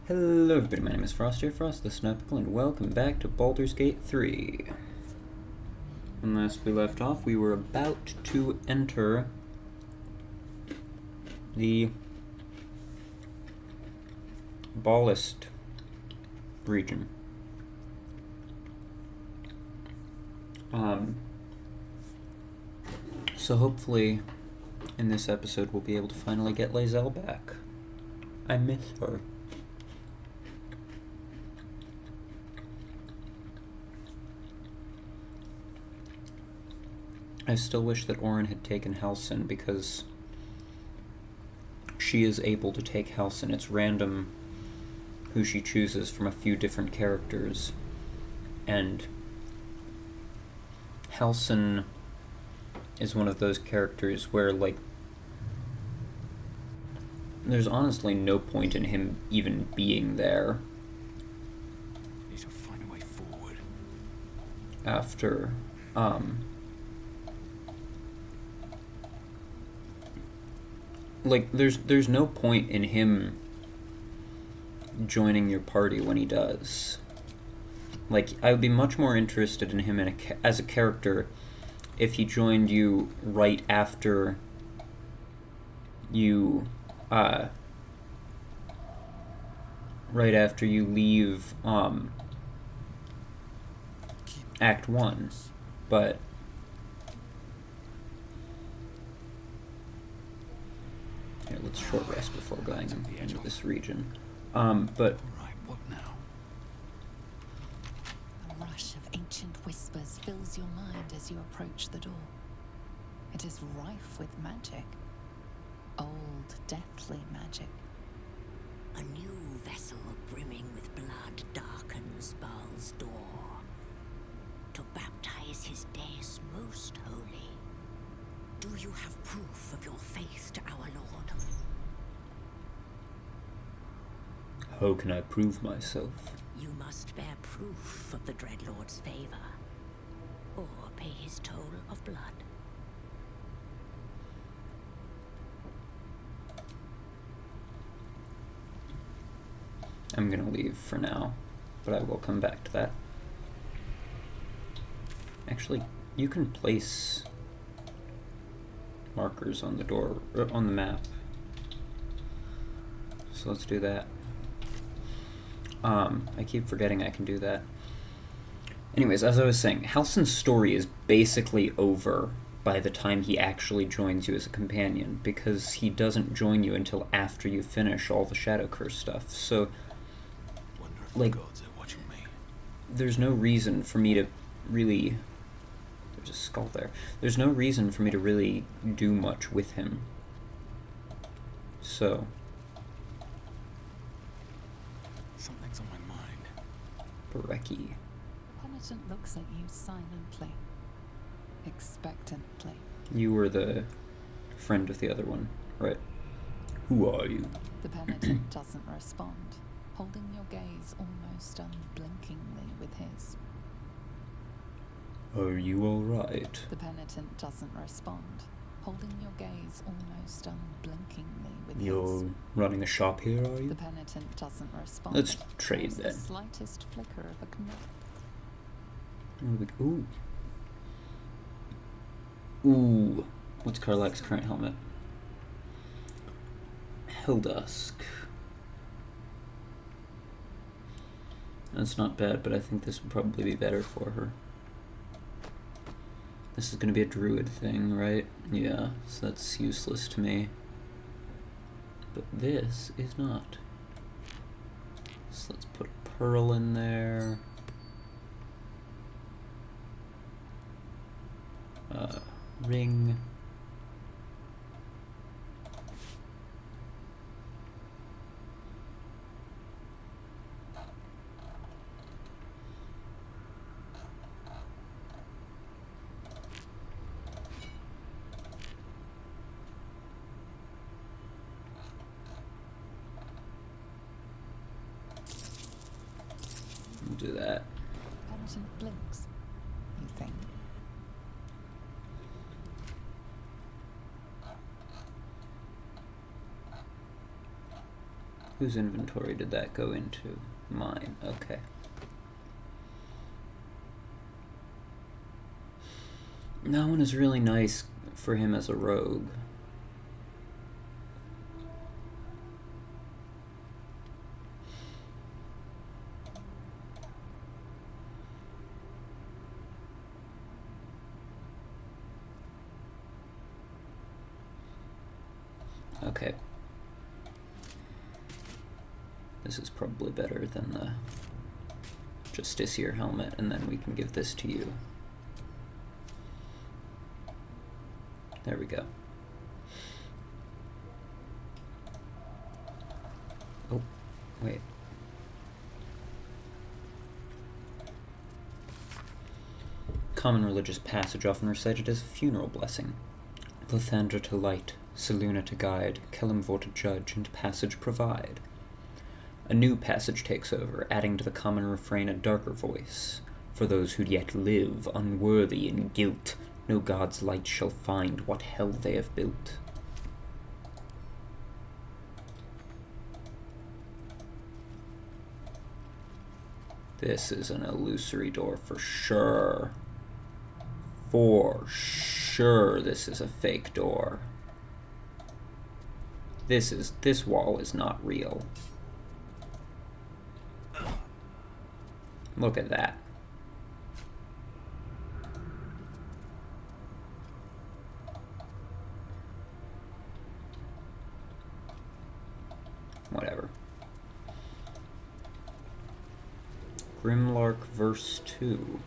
Hello everybody, my name is Frost here, Frost the Sniper, and welcome back to Baldur's Gate 3. When last we left off, we were about to enter the Ballast region. So hopefully in this episode we'll be able to finally get Lae'zel back. I miss her. I still wish that Orin had taken Halsin, because she is able to take Halsin. It's random who she chooses from a few different characters, and Halsin is one of those characters where, like, there's honestly no point in him even being there. Need to find a way forward. After, like, there's no point in him joining your party when he does. Like, I would be much more interested in him as a character if he joined you right after you, leave, Act 1, but here, let's short rest before going into this region. But Right, what now? A rush of ancient whispers fills your mind as you approach the door. It is rife with magic. Old, deathly magic. A new vessel brimming with blood darkens Bal's door, to baptize his days most holy. Do you have proof of your faith to our Lord? how can I prove myself? You must bear proof of the Dreadlord's favor, or pay his toll of blood. I'm gonna leave for now, but I will come back to that. Actually, you can place markers on the door, or on the map. So let's do that. I keep forgetting I can do that. Anyways, as I was saying, Halsin's story is basically over by the time he actually joins you as a companion, because he doesn't join you until after you finish all the Shadow Curse stuff. So, Wonder if like, the gods are watching me. there's no reason for me to really... There's a skull there. There's no reason for me to really do much with him. So... Something's on my mind. Brecci. The penitent looks at you silently, expectantly. You were the friend of the other one, right? Who are you? The penitent doesn't respond, holding your gaze almost unblinkingly with his. Are you alright? The penitent doesn't respond, holding your gaze almost unblinkingly with You're his. running a shop here, are The you? penitent doesn't respond. Let's trade There's then. the slightest flicker of a connect. Ooh. Ooh. What's Karlach's current helmet? Helldusk. That's not bad, but I think this would probably be better for her. This is going to be a druid thing, right? Yeah, so that's useless to me. But this is not. So let's put a pearl in there. Ring. We'll do that. Penitent blinks, you think. Whose inventory did that go into? Mine. Okay. That one is really nice for him as a rogue. Okay. This is probably better than the Justiciar helmet, and then we can give this to you. There we go. Oh, wait. Common religious passage often recited as a funeral blessing. Lathandra to light, Seluna to guide, Kelimvor to judge, and passage provide. A new passage takes over, adding to the common refrain a darker voice. For those who yet live, unworthy in guilt, no god's light shall find what hell they have built. This is an illusory door for sure. For sure this is a fake door. This wall is not real. Look at that. Whatever. Grimlark verse 2.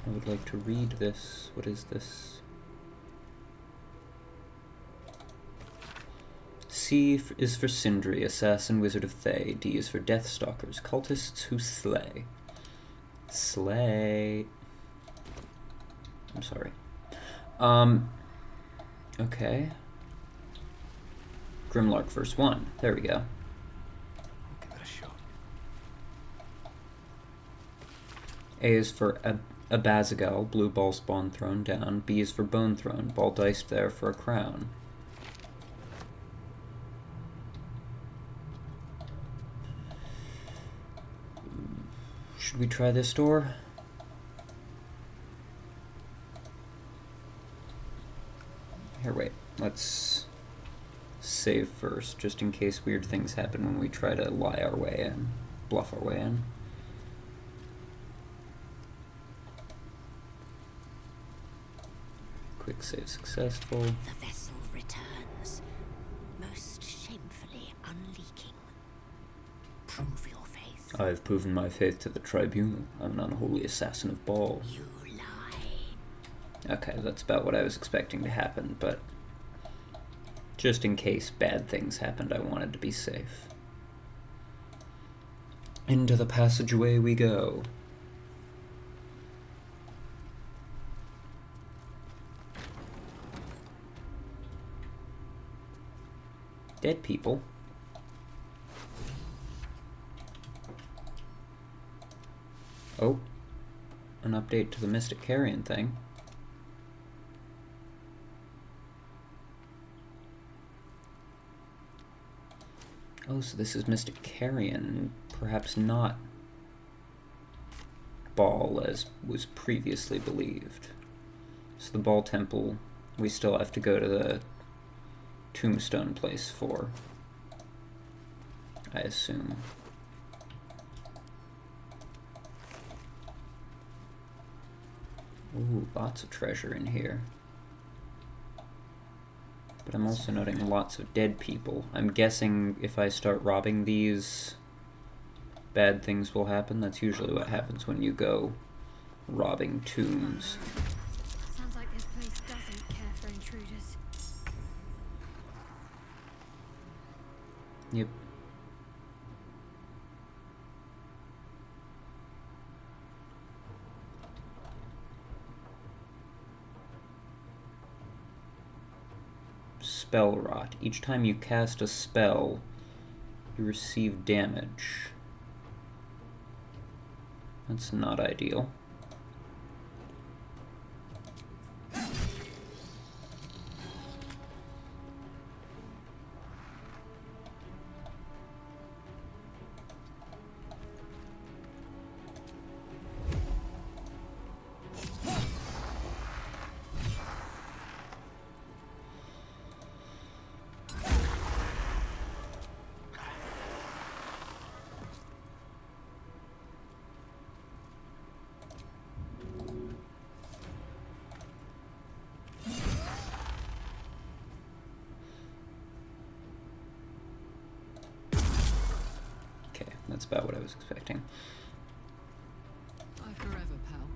I would like to read this. What is this? C is for Sindri, assassin wizard of Thay. D is for Deathstalkers, cultists who slay. Slay. I'm sorry. Okay. Grimlark verse 1. There we go. Give it a shot. A is for Abazagal, blue ball spawn thrown down. B is for bone thrown, ball diced there for a crown. Should we try this door? Here, wait. Let's save first, just in case weird things happen when we try to lie our way in, bluff our way in. Quick save successful. The vessel returns, most shamefully unleaking. Prove your faith. I have proven my faith to the Tribunal. I'm an unholy assassin of Baal. You lie. Okay, that's about what I was expecting to happen, but just in case bad things happened, I wanted to be safe. Into the passageway we go. Dead people. Oh, an update to the Mystic Carrion thing. Oh, so this is Mystic Carrion, perhaps not Baal as was previously believed. So the Baal Temple, we still have to go to the Tombstone place for, I assume. Ooh, lots of treasure in here. But I'm also noting lots of dead people. I'm guessing if I start robbing these, bad things will happen. That's usually what happens when you go robbing tombs. Sounds like this place doesn't care for intruders. Yep. Spell rot. Each time you cast a spell, you receive damage. That's not ideal. That's about what I was expecting. Bye forever, pal.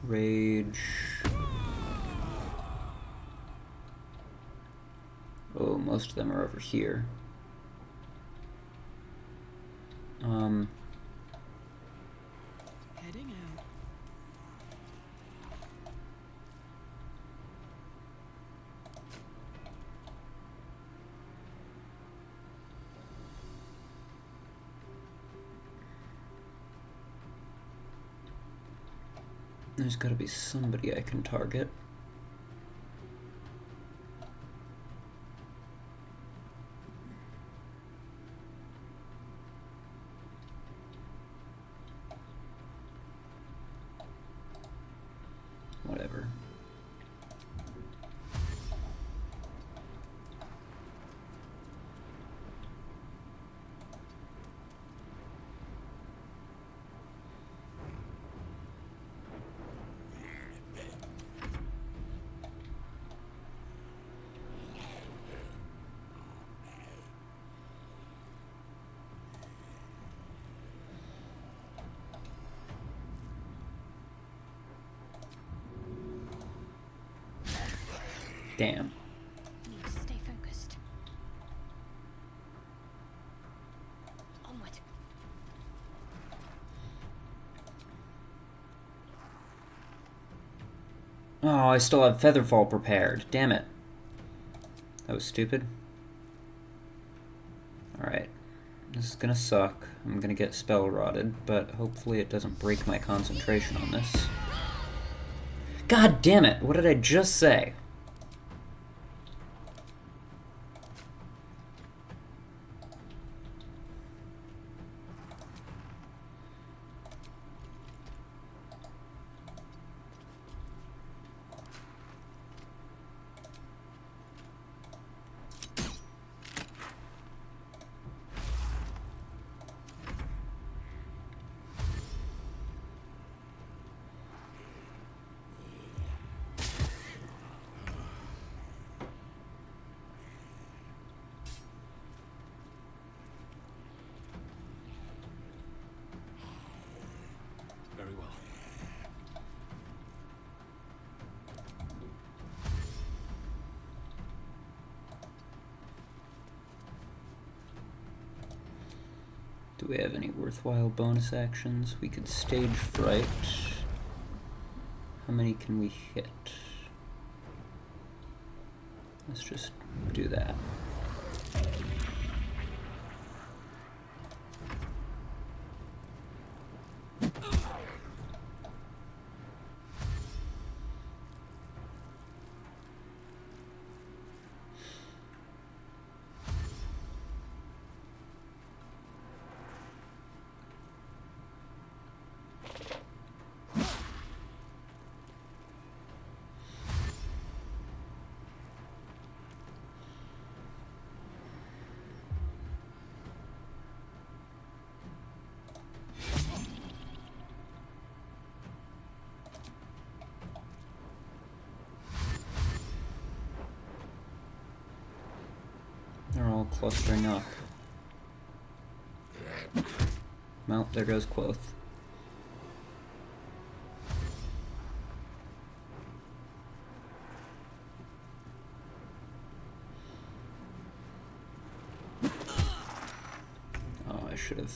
Rage. Oh, most of them are over here. Heading out. There's gotta be somebody I can target. Whatever. Damn. Need to stay focused. Onward. Oh, I still have Featherfall prepared. Damn it. That was stupid. Alright. This is gonna suck. I'm gonna get spell rotted, but hopefully it doesn't break my concentration on this. God damn it! What did I just say? Very well. Do we have any worthwhile bonus actions? We could stage fright. How many can we hit? Let's just do that. They're all clustering up. Well, there goes Quoth. Oh, I should have...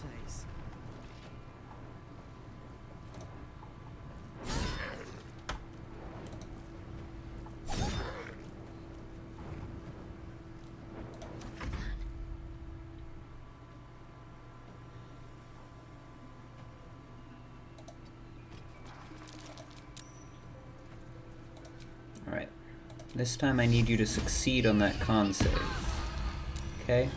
place. Alright. This time I need you to succeed on that con save. Okay?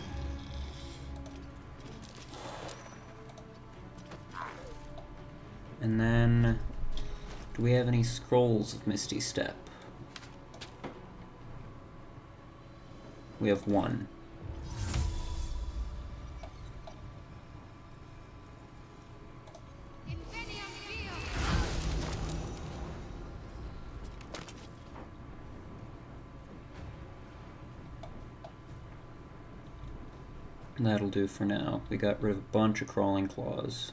And then... do we have any scrolls of Misty Step? We have one. That'll do for now. We got rid of a bunch of crawling claws.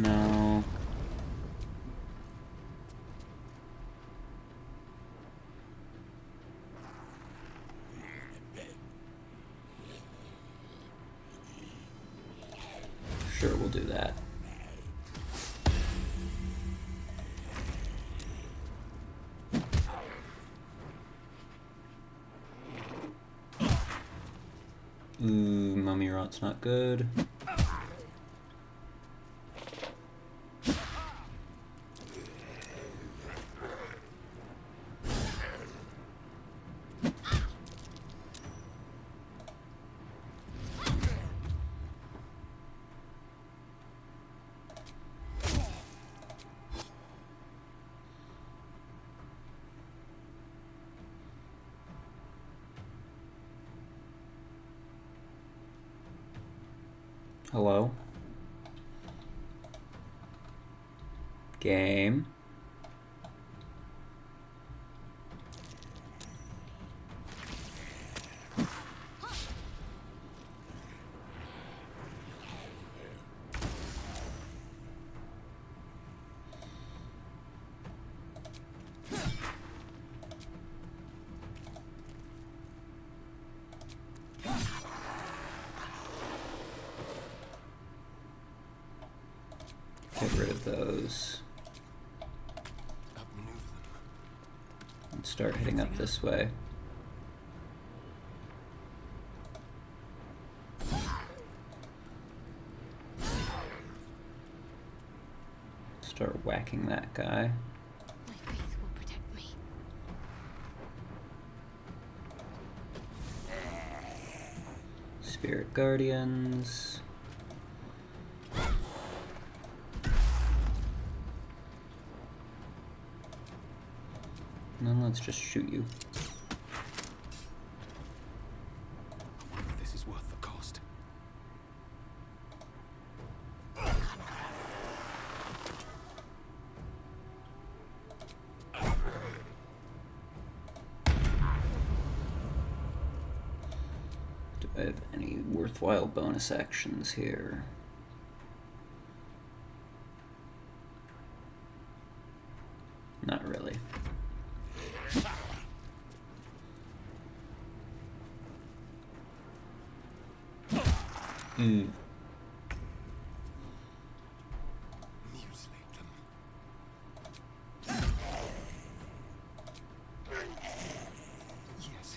No. Sure, we'll do that. Ooh, mummy rot's not good. Hello? Game? Get rid of those. Outmaneuver them. And start heading up this way. Start whacking that guy. My faith will protect me. Spirit Guardians. And then let's just shoot you. I wonder if this is worth the cost. Do I have any worthwhile bonus actions here? Not really. Mutilate them. Yes.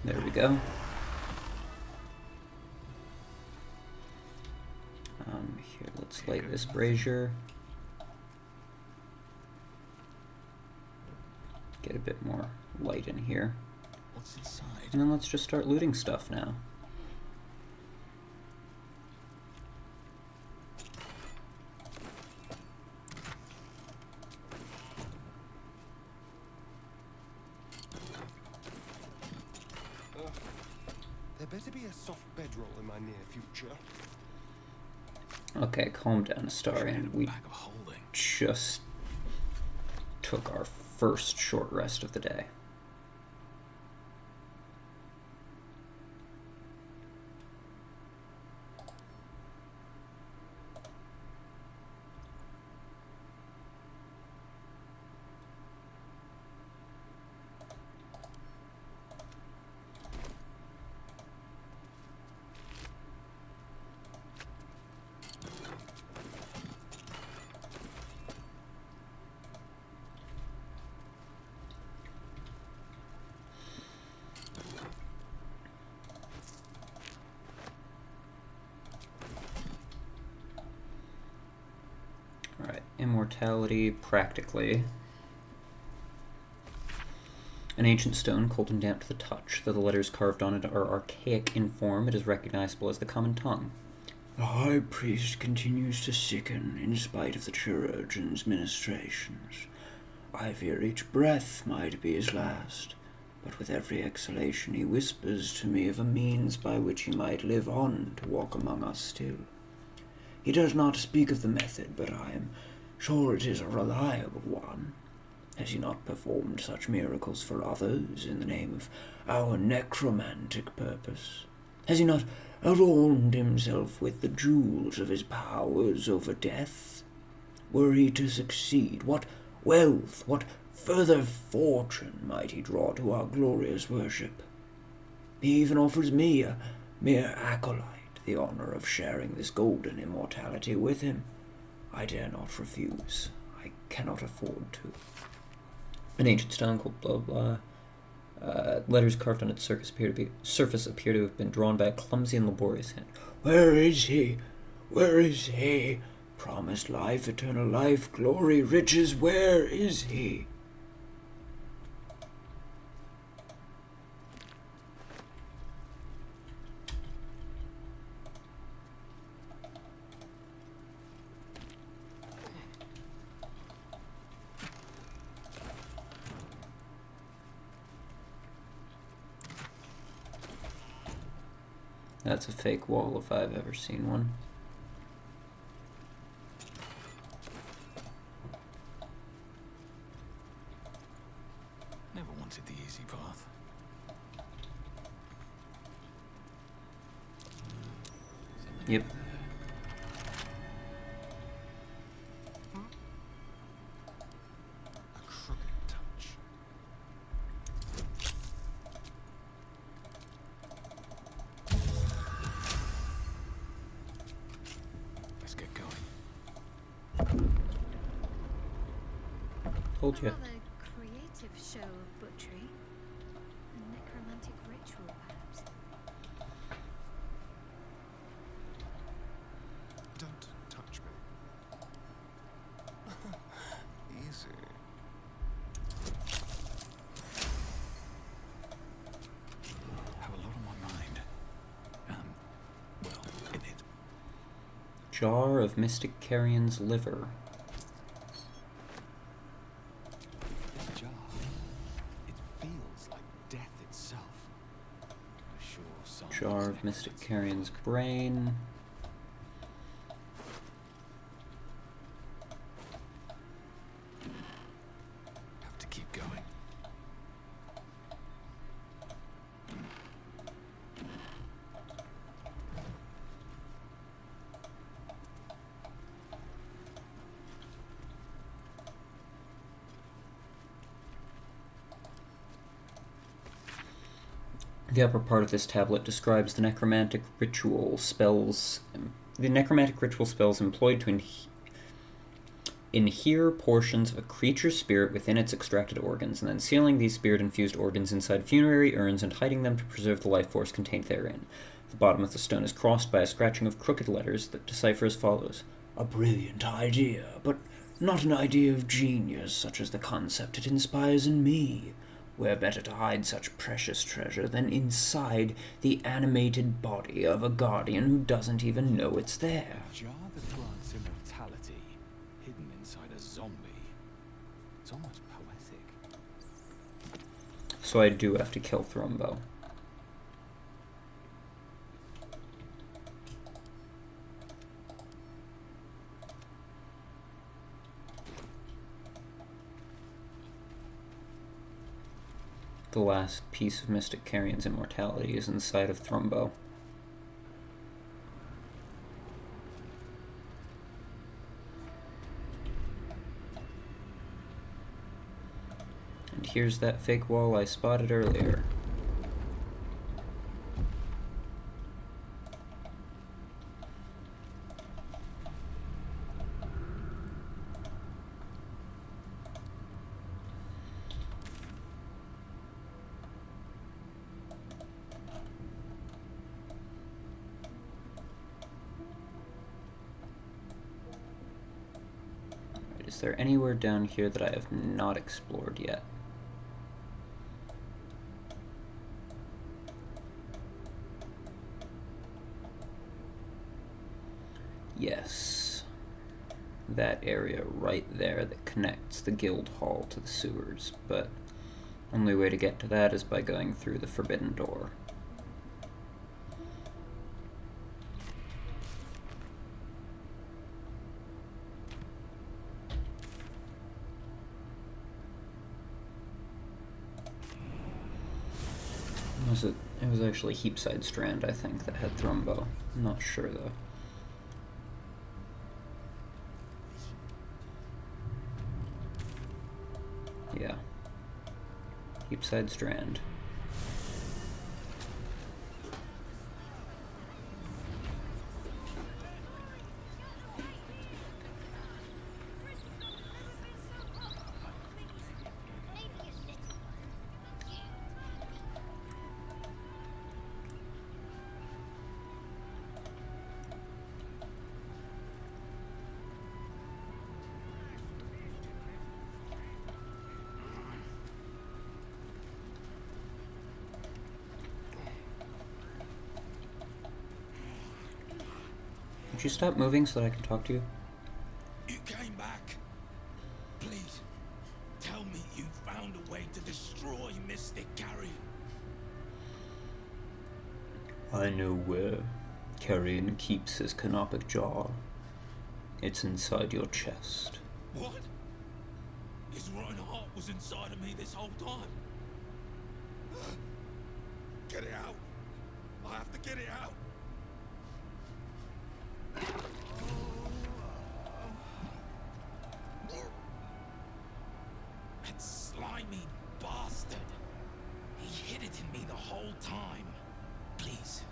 There we go. Here, let's light this brazier. Get a bit more light in here. What's inside? And then let's just start looting stuff now. There better be a soft bedroll in my near future. Okay, calm down, Astarion. We Bag of holding. just took our first short rest of the day. Alright, immortality, practically. An ancient stone, cold and damp to the touch. Though the letters carved on it are archaic in form, it is recognizable as the common tongue. The High Priest continues to sicken in spite of the chirurgeon's ministrations. I fear each breath might be his last, but with every exhalation he whispers to me of a means by which he might live on to walk among us still. He does not speak of the method, but I am sure it is a reliable one. Has he not performed such miracles for others in the name of our necromantic purpose? Has he not adorned himself with the jewels of his powers over death? Were he to succeed, what wealth, what further fortune might he draw to our glorious worship? He even offers me, a mere acolyte, the honor of sharing this golden immortality with him. I dare not refuse. I cannot afford to. An ancient stone called blah blah. Letters carved on its surface appear to have been drawn by a clumsy and laborious hand. Where is he? Where is he? Promised life, eternal life, glory, riches, where is he? That's a fake wall if I've ever seen one. Never wanted the easy path. Yep. A crooked touch. Let's get going. Told A you. rather creative show of butchery. A necromantic ritual, perhaps. Don't touch me. Easy. Have a lot on my mind. Well, in it. Jar of Mystic Carrion's liver. This jar. It feels like death itself. A sure sign Jar of Mystic Carrion's brain. Have to keep going. The upper part of this tablet describes the necromantic ritual spells. The necromantic ritual spells employed to inhere portions of a creature's spirit within its extracted organs, and then sealing these spirit-infused organs inside funerary urns and hiding them to preserve the life force contained therein. The bottom of the stone is crossed by a scratching of crooked letters that decipher as follows. A brilliant idea, but not an idea of genius such as the concept it inspires in me. Where better to hide such precious treasure than inside the animated body of a guardian who doesn't even know it's there? A jar that grants immortality, hidden inside a zombie. It's almost poetic. So I do have to kill Thrumbo. The last piece of Mystic Carrion's immortality is inside of Thrumbo. And here's that fake wall I spotted earlier. Is there anywhere down here that I have not explored yet? Yes. That area right there that connects the guild hall to the sewers, but only way to get to that is by going through the forbidden door. It was actually Heapside Strand, I think, that had Thrumbo. I'm not sure, though. Yeah. Heapside Strand. Would you stop moving so that I can talk to you? You came back. Please, tell me you found a way to destroy Mystic Carrion. I know where Carrion keeps his canopic jar. It's inside your chest. What? His rotten heart was inside of me this whole time. Get it out. I have to get it out. That slimy bastard. He hid it in me the whole time. Please,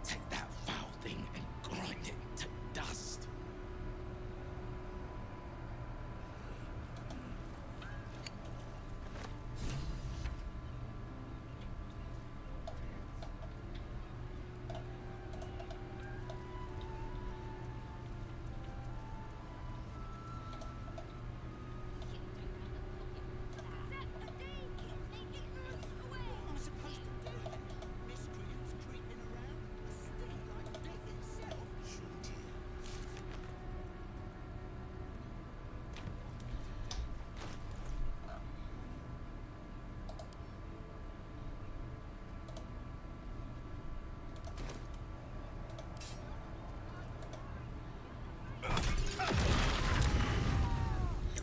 take that foul thing and grind it to dust.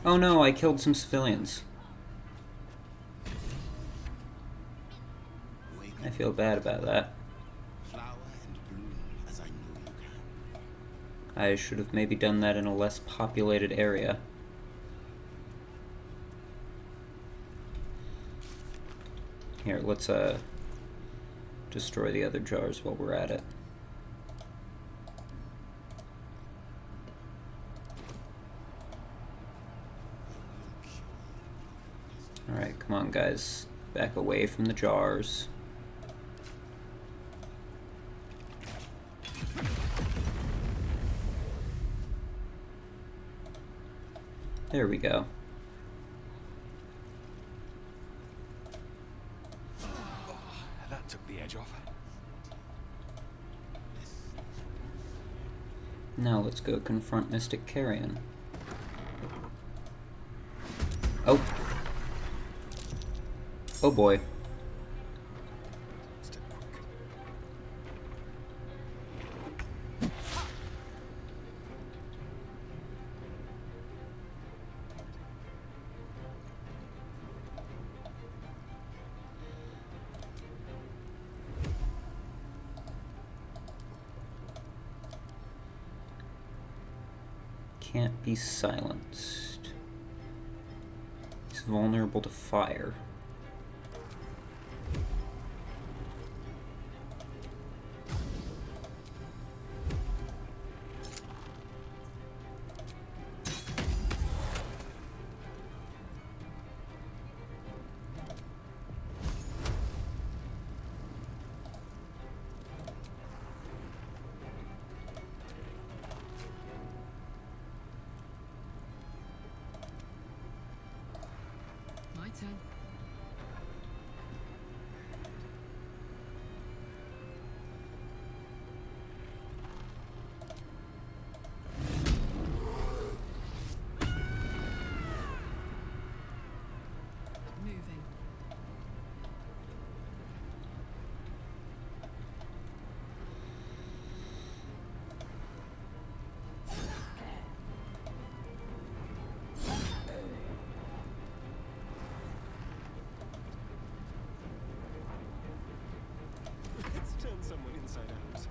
Oh no, I killed some civilians. I feel bad about that. I should have maybe done that in a less populated area. Here, let's destroy the other jars while we're at it. Alright, come on guys. Back away from the jars. There we go. off. Now let's go confront Mystic Carrion. Oh. Oh boy. Step quick. Can't be silenced. He's vulnerable to fire. My turn. Moving. Let's turn someone inside out.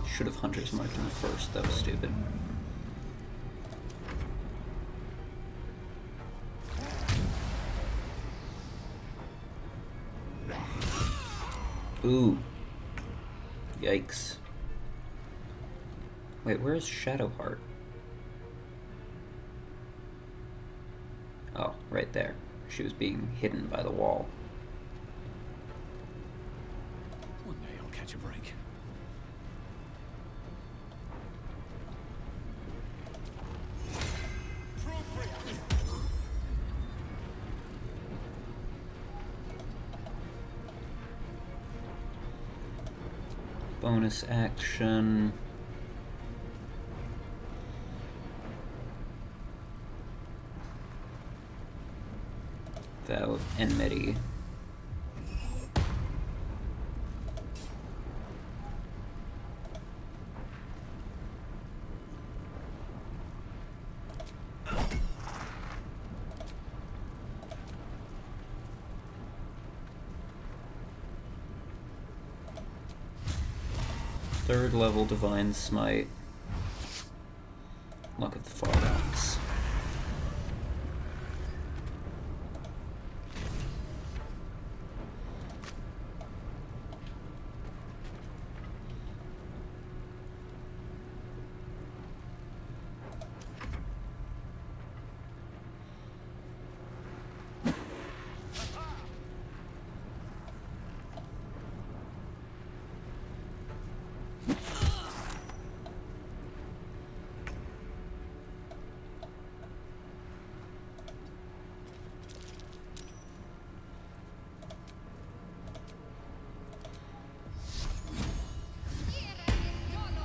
Should have Hunter's marked him first, that was stupid. Ooh. Yikes. Wait, where is Shadowheart? Oh, right there. She was being hidden by the wall. One day I'll catch a break. Bonus action. Vow of Enmity. Third level Divine Smite. Luck of the Far Realms. On the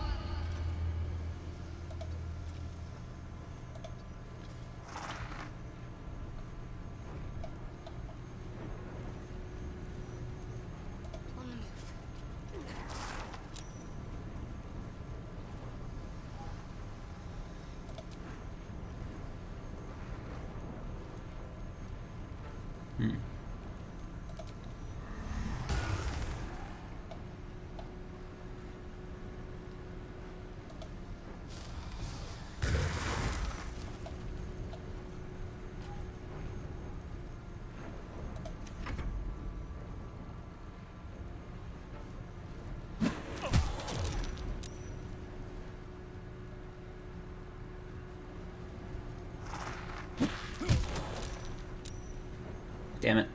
move. Hmm. Damn it.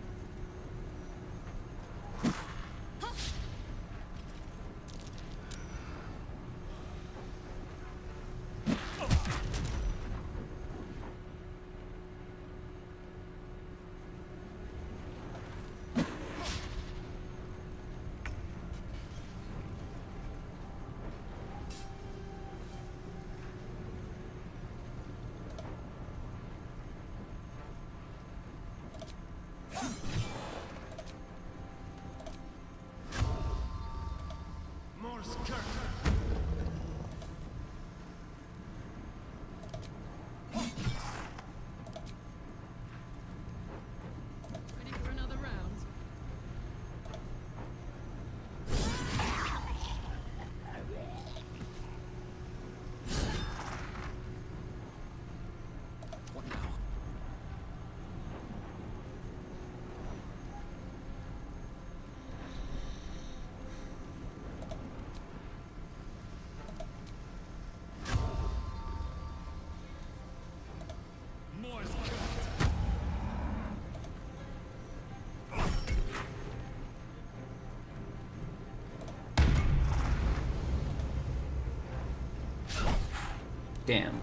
Ready for another round? What now? Damn.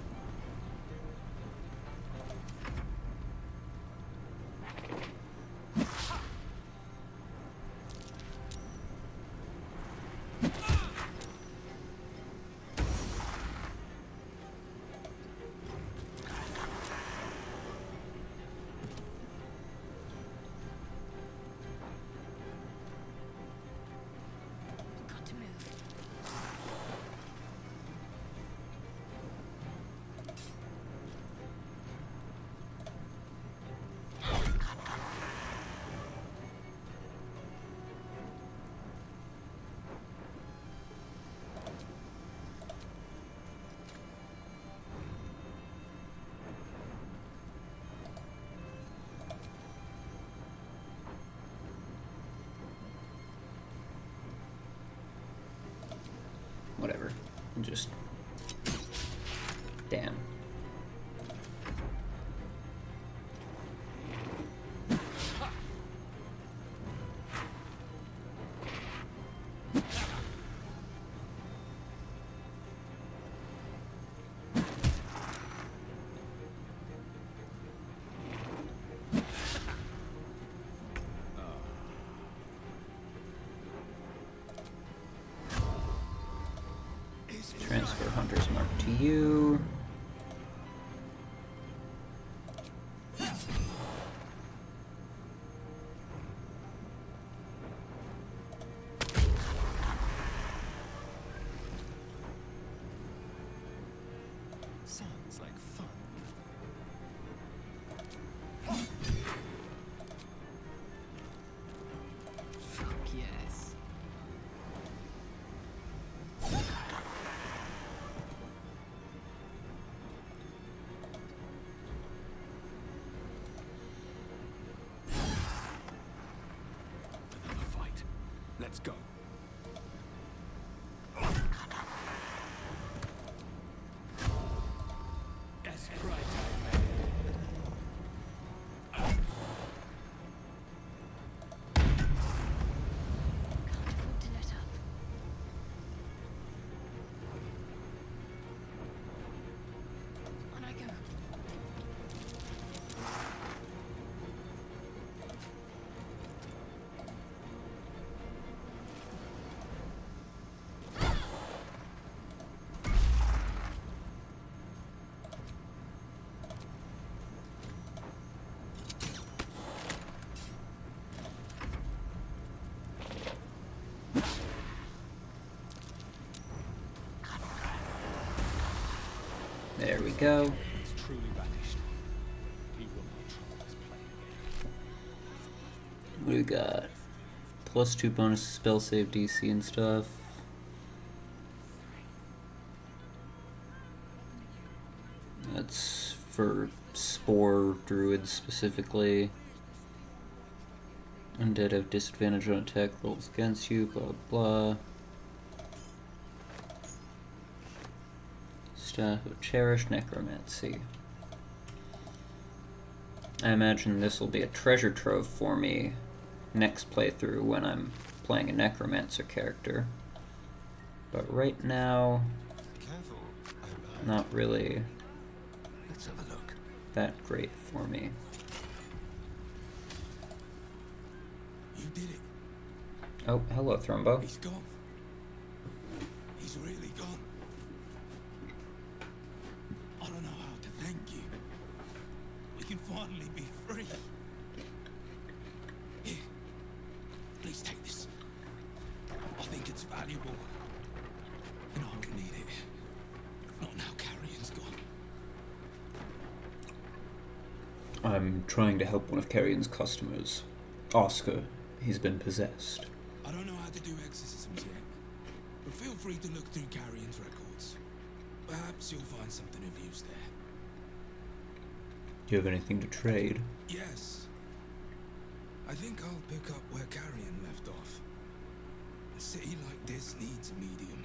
Got to move. Whatever. Just... Damn. Transfer Hunter's Mark to you. Sounds like fun. Fuck yes. Another fight. Let's go. That's right. Can't afford to let up. On I go. There we go. It's truly vanished. He will not trouble this plane again. What do we got? +2 bonus to spell save DC and stuff. That's for Spore Druids specifically. Undead have disadvantage on attack rolls against you, blah blah. Staff of Cherish Necromancy. I imagine this will be a treasure trove for me next playthrough when I'm playing a necromancer character. But right now, Careful. not really Let's have a look. that great for me. You did it. Oh, hello, Thrumbo. He's gone. He's really gone. I don't know how to thank you. We can finally be free. Here, please take this. I think it's valuable. And I can need it. Not now Carrion's gone. I'm trying to help one of Carrion's customers. Oscar. He's been possessed. I don't know how to do exorcisms yet, but feel free to look through Carrion's records. Perhaps you'll find something of use there. Do you have anything to trade? Yes. I think I'll pick up where Carrion left off. A city like this needs a medium.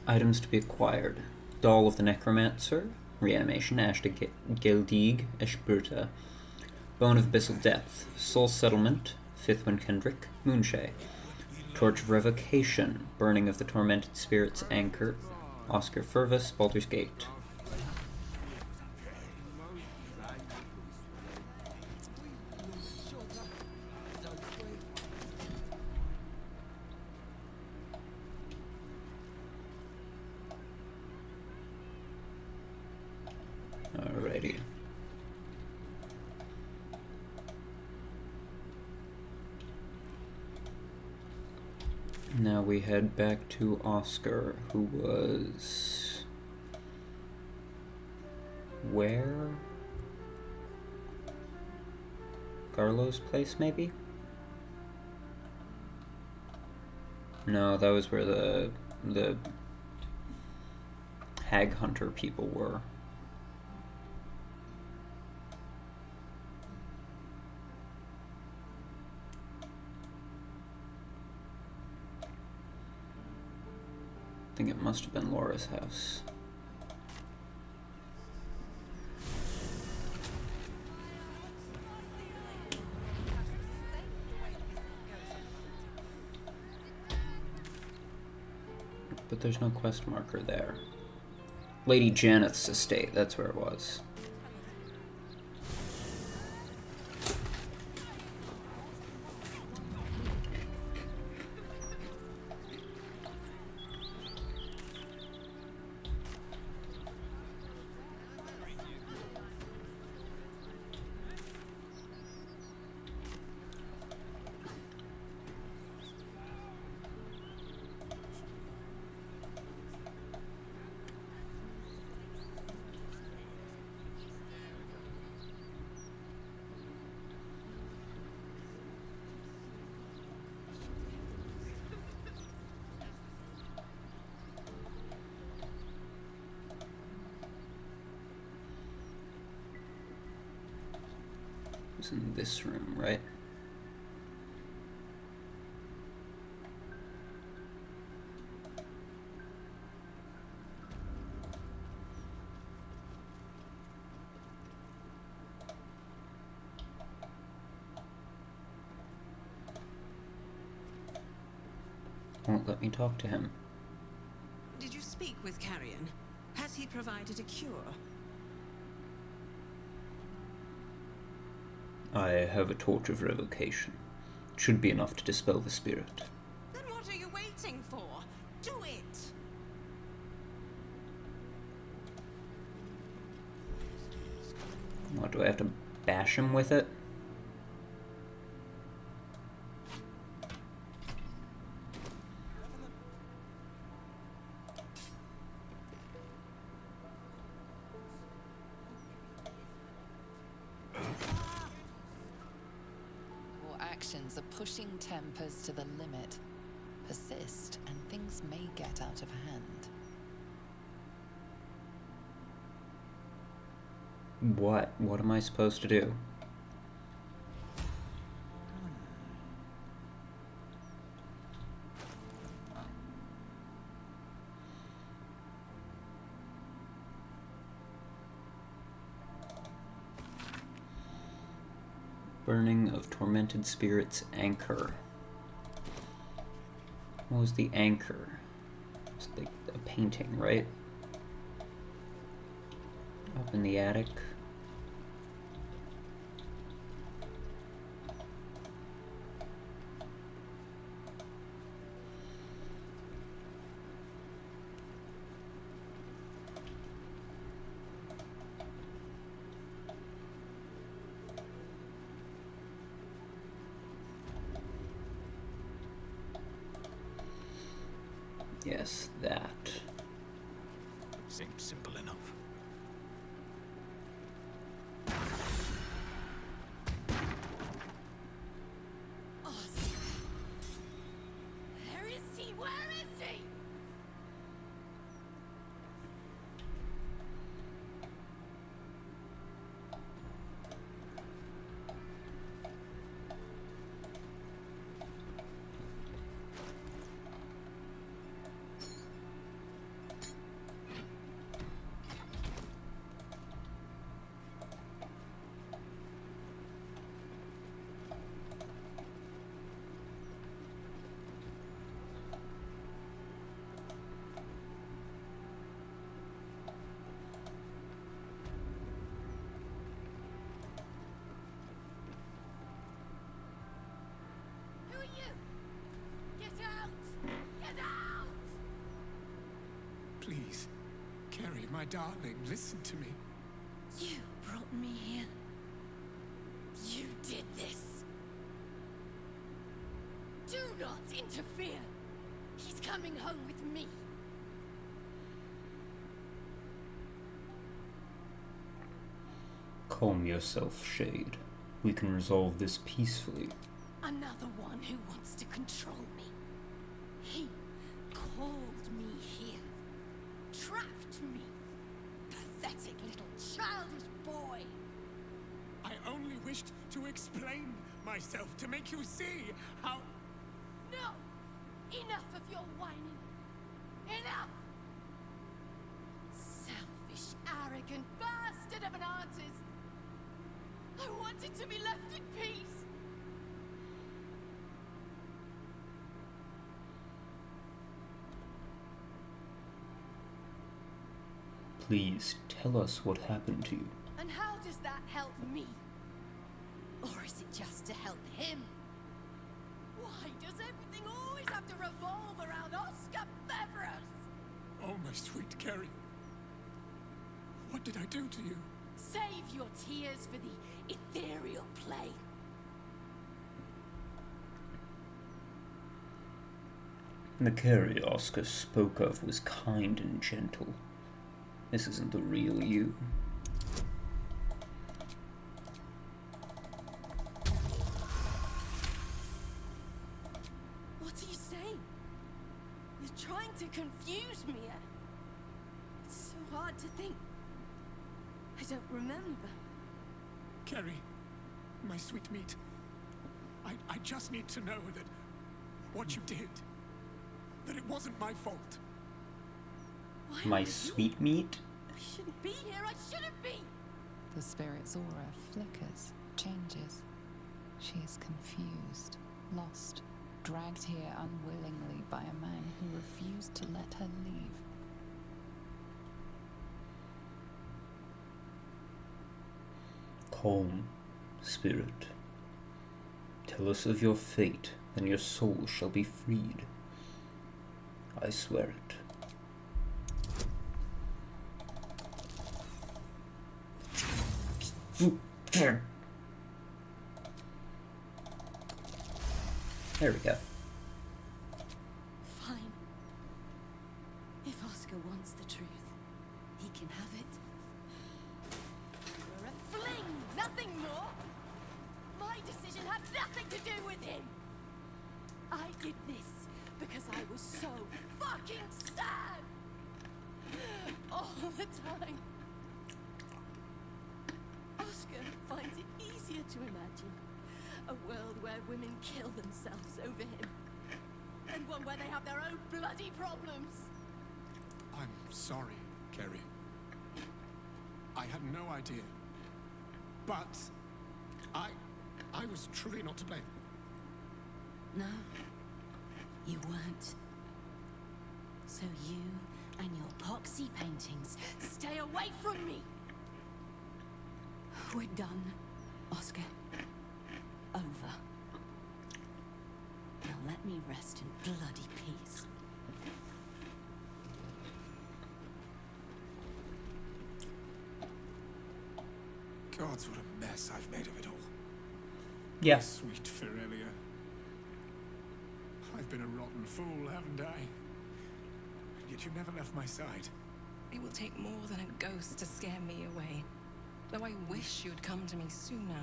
Items to be acquired. Doll of the Necromancer. Reanimation. Ashta Geldig Eshberta. Bone of Abyssal Depth. Soul Settlement. Fifth Wind Kendrick. Moonshay. Torch of Revocation. Burning of the Tormented Spirit's Anchor. Oscar Fervus. Baldur's Gate. Alrighty. Now we head back to Oscar, who was... where? Garlo's place, maybe? No, that was where the hag hunter people were. I think it must have been Laura's house. But there's no quest marker there. Lady Janeth's estate, that's where it was. It was in this room, right? Won't let me talk to him. Did you speak with Carrion? Has he provided a cure? I have a torch of revocation. It should be enough to dispel the spirit. Then what are you waiting for? Do it! What, do I have to bash him with it? Your actions are pushing tempers to the limit. persist, and things may get out of hand. What? What am I supposed to do? Burning of tormented spirits anchor. What was the anchor? It's like a painting, right? Up in the attic. Yes, that. Seems simple enough. Oscar! Where is he? Where is he? Who are you? Get out! Get out! Please, Carrie, my darling, listen to me. You brought me here. You did this. Do not interfere. He's coming home with me. Calm yourself, Shade. We can resolve this peacefully. Another one who wants to control me. He called me here. Trapped me. Pathetic little childish boy. I only wished to explain myself, to make you see how... No! Enough of your whining. Enough! Selfish, arrogant bastard of an artist. I wanted to be left in peace. Please, tell us what happened to you. And how does that help me? Or is it just to help him? Why does everything always have to revolve around Oscar Beverus? Oh, my sweet Carrie. What did I do to you? Save your tears for the ethereal plane. The Carrie Oscar spoke of was kind and gentle. This isn't the real you. What are you saying? You're trying to confuse me. It's so hard to think. I don't remember. Carrie, my sweet meat. I just need to know that what you did, that it wasn't my fault. Why My am I sweet meat? I shouldn't be here. I shouldn't be. The spirit's aura flickers, changes. She is confused, lost, dragged here unwillingly by a man who refused to let her leave. Calm, spirit. Tell us of your fate, and your soul shall be freed. I swear it. There we go. Fine. If Oscar wants the truth, he can have it. You're a fling, nothing more. My decision had nothing to do with him. I did this because I was so fucking sad all the time. Oscar finds it easier to imagine a world where women kill themselves over him, and one where they have their own bloody problems. I'm sorry, Kerry. I had no idea. But I was truly not to blame. No, you weren't. So you and your poxy paintings stay away from me. We're done, Oscar. Over. Now let me rest in bloody peace. Gods, what a mess I've made of it all. Yeah. Sweet Ferelia. I've been a rotten fool, haven't I? And yet you never left my side. It will take more than a ghost to scare me away. Though I wish you'd come to me sooner.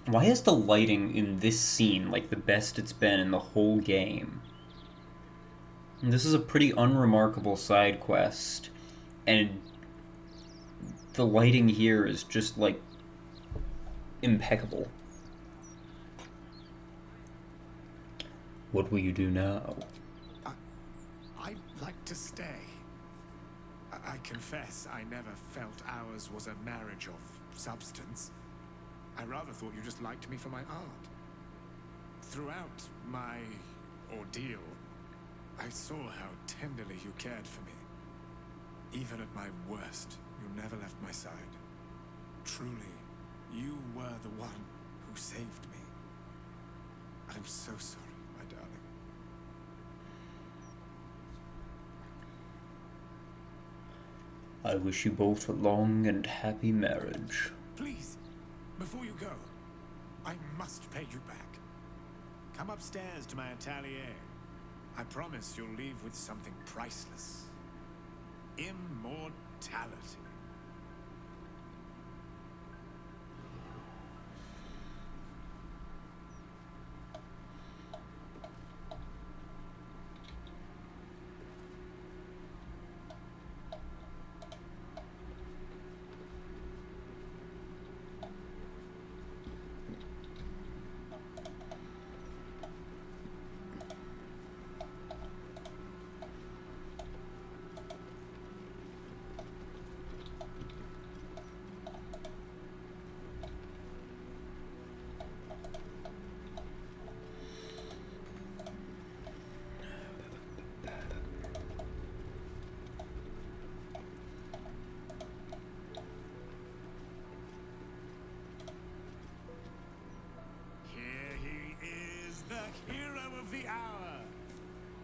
Why is the lighting in this scene like the best it's been in the whole game? And this is a pretty unremarkable side quest, and the lighting here is just like impeccable. What will you do now? I'd like to stay. I confess I never felt ours was a marriage of substance. I rather thought you just liked me for my art. Throughout my ordeal, I saw how tenderly you cared for me. Even at my worst, you never left my side. Truly, you were the one who saved me. I'm so sorry, my darling. I wish you both a long and happy marriage. Please, before you go, I must pay you back. Come upstairs to my atelier. I promise you'll leave with something priceless. Immortality.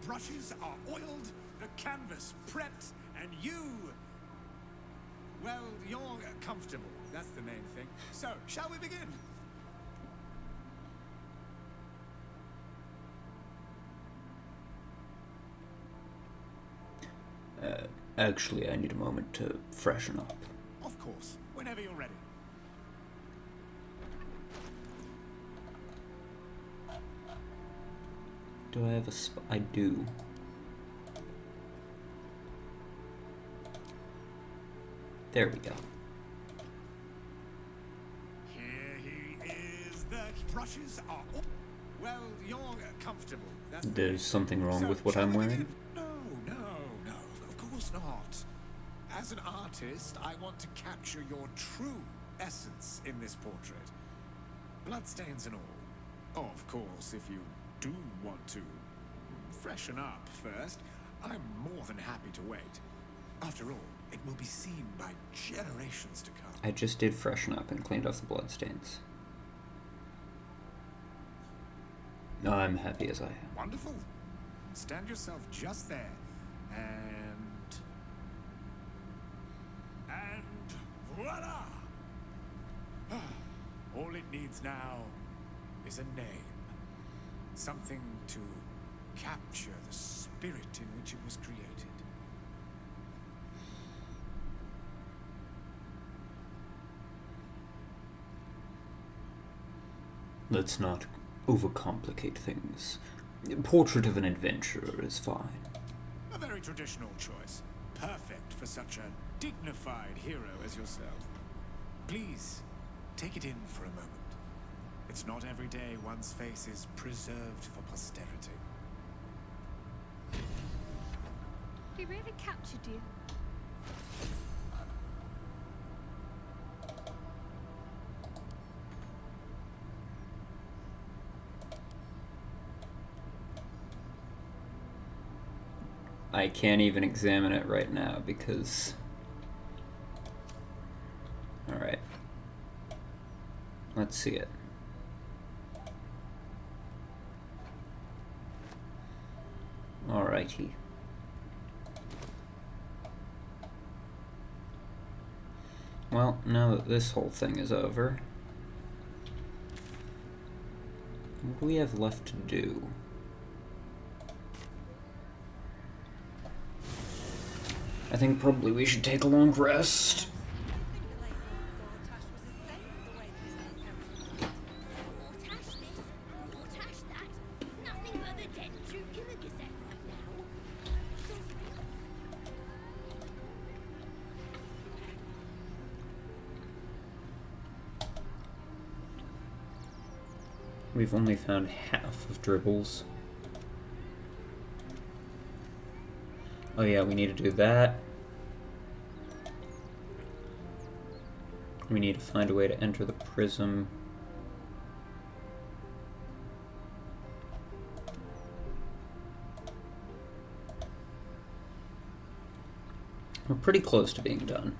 Brushes are oiled, the canvas prepped, and you... Well, you're comfortable. That's the main thing. So, shall we begin? Actually, I need a moment to freshen up. Of course, whenever you're ready. Do I have a I do. There we go. Here he is. The brushes are... Well, you're comfortable. That's There's something wrong with what I'm wearing? No, of course not. As an artist, I want to capture your true essence in this portrait. Bloodstains and all. Oh, of course, if you do want to freshen up first, I'm more than happy to wait. After all, it will be seen by generations to come. I just did freshen up and cleaned off the bloodstains. I'm happy as I am. Wonderful. Stand yourself just there. And voila! All it needs now is a name. Something to capture the spirit in which it was created. Let's not overcomplicate things. Portrait of an Adventurer is fine. A very traditional choice. Perfect for such a dignified hero as yourself. Please, take it in for a moment. It's not every day one's face is preserved for posterity. He really captured you. I can't even examine it right now because... Alright. Let's see it. Alrighty. Well, now that this whole thing is over, what do we have left to do? I think probably we should take a long rest. We've only found half of Dribbles. Oh yeah, we need to do that. We need to find a way to enter the prism. We're pretty close to being done.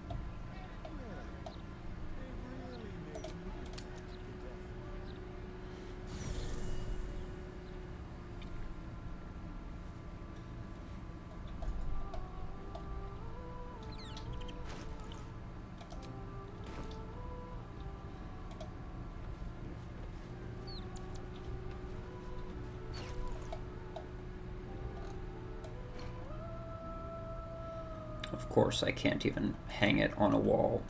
Of course, I can't even hang it on a wall.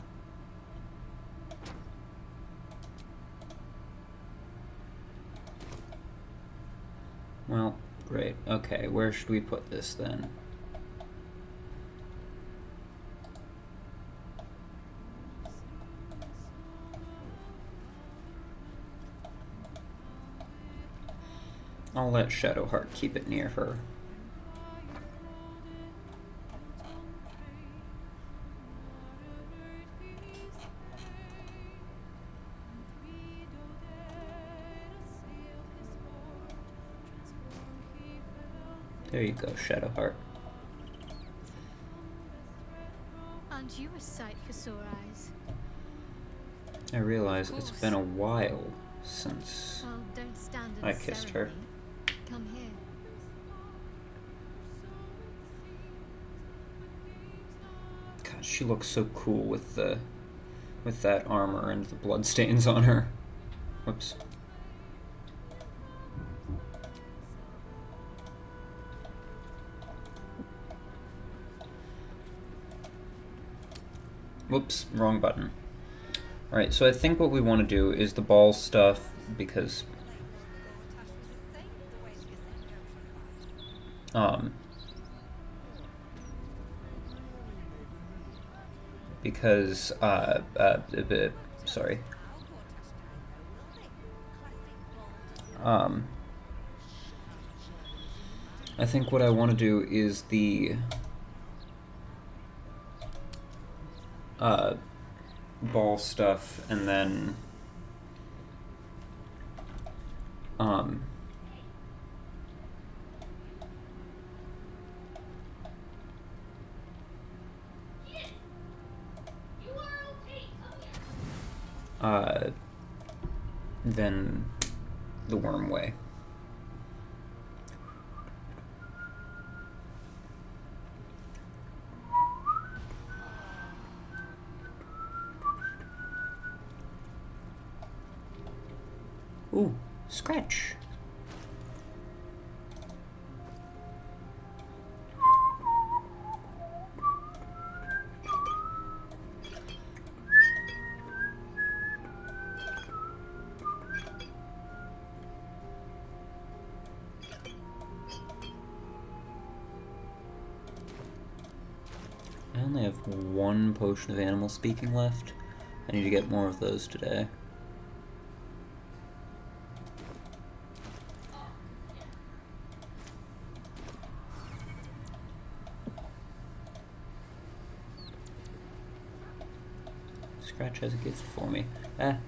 Well, great. Okay, where should we put this then? I'll let Shadowheart keep it near her. There you go, Shadowheart. Aren't you a sight for sore eyes? I realize it's been a while since Well, don't stand I kissed her. Come here. God, she looks so cool with that armor and the bloodstains on her. Whoops. Whoops, wrong button. Alright, so I think what we want to do is the ball stuff, because sorry. I think what I want to do is the ball stuff, and then then the worm way. Ooh, scratch. only have one potion of animal speaking left. I need to get more of those today. Scratch has a gift for me. Ah.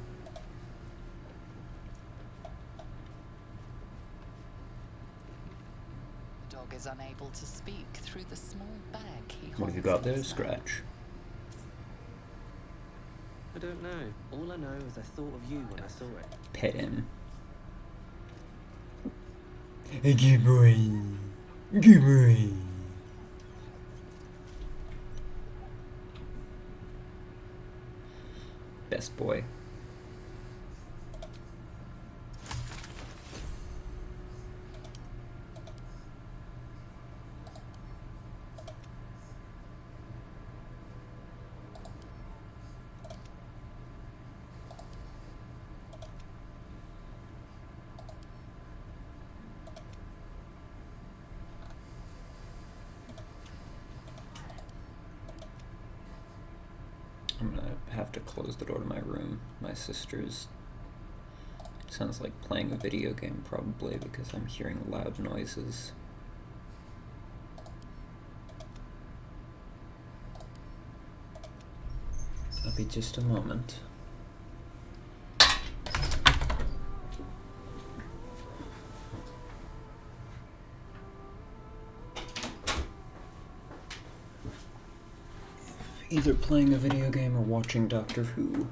The dog is unable to speak through the small bag he holds. What have you got in there, his Scratch? I don't know. All I know is I thought of you when I saw it. Pet him. Good boy. Good boy. Best boy. I'm gonna have to close the door to my room. My sister's sounds like playing a video game probably because I'm hearing loud noises. I'll be just a moment. Either playing a video game or watching Doctor Who.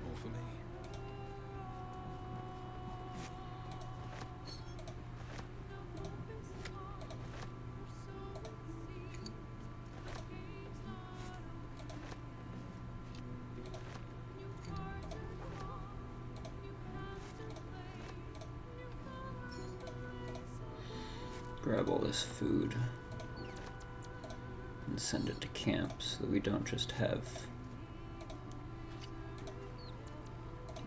More for me. Grab all this food and send it to camp so that we don't just have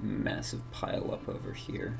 a massive pile up over here.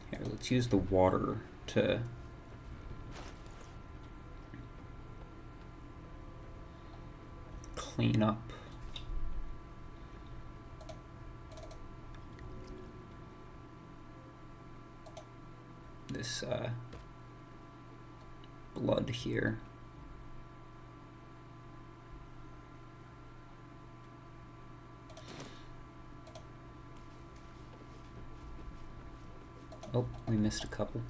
Here, let's use the water to clean up this blood here. Oh, we missed a couple.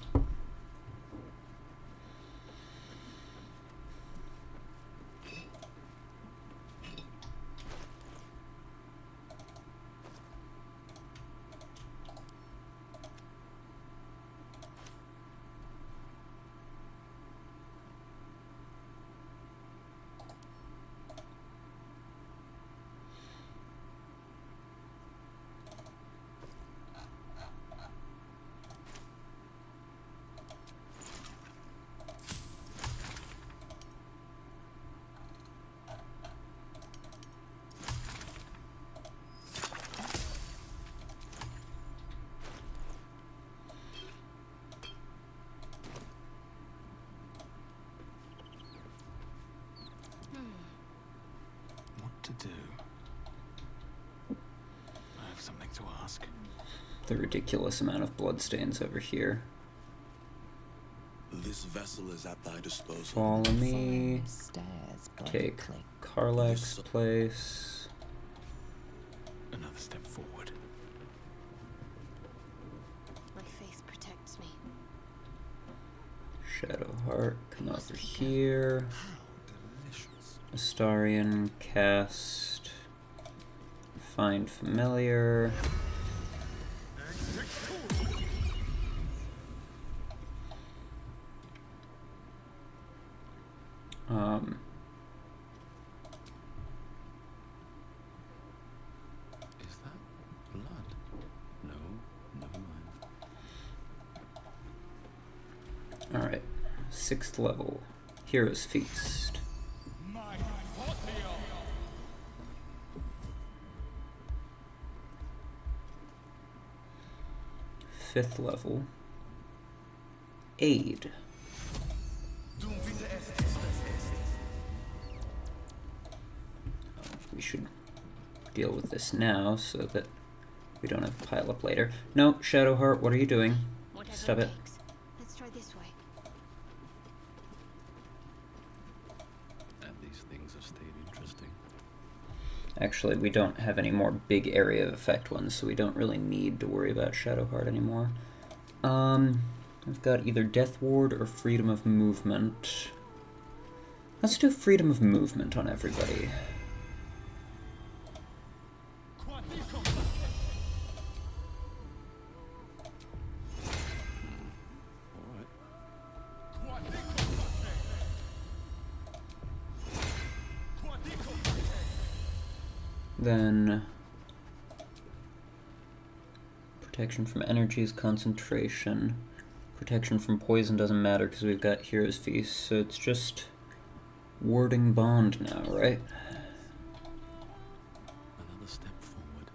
to ask. The ridiculous amount of bloodstains over here. This vessel is at thy disposal. Follow me. Stairs Take blankly. Karlach's place. Another step forward. My faith protects me. Shadowheart, come over here. Astarion, cast. Find familiar. Is that blood? No, never mind. Alright, 6th level. Hero's Feast. My Fortio! 5th level. Aid. We should deal with this now so that we don't have to pile up later. No, Shadowheart, what are you doing? Whatever Stop it. takes. Let's try this way. And these things have stayed interesting. Actually, we don't have any more big area of effect ones, so we don't really need to worry about Shadowheart anymore. I've got either Death Ward or Freedom of Movement. Let's do Freedom of Movement on everybody. Then protection from energies, concentration. Protection from poison doesn't matter because we've got Hero's Feast, so it's just warding bond now, right? Another step forward.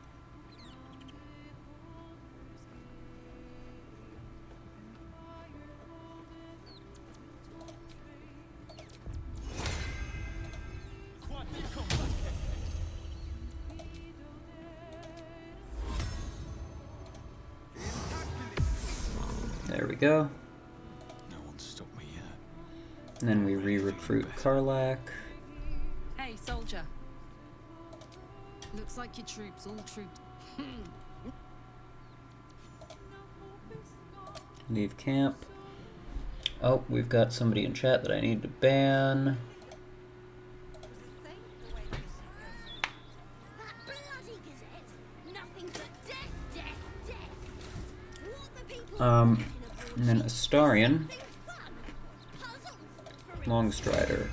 There we go. No one's stopped me yet. And then we re-recruit Karlach. Hey, soldier. Looks like your troops all trooped. Leave camp. Oh, we've got somebody in chat that I need to ban. That bloody gazette! Nothing but death, death, death! What the people And then Astarion, Longstrider.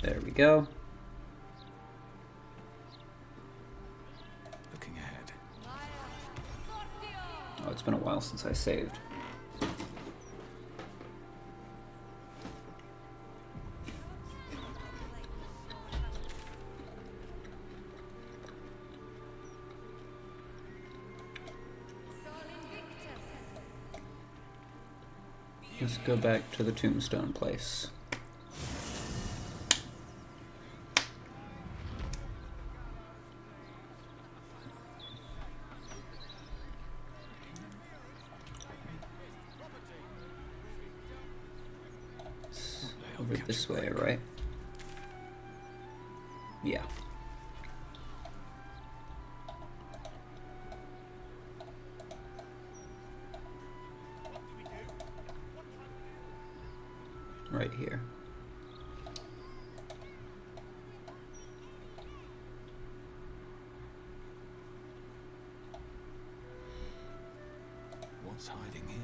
There we go. Looking ahead. Oh, it's been a while since I saved. Let's go back to the tombstone place. Over this way, right? Yeah. Right here. What's hiding here?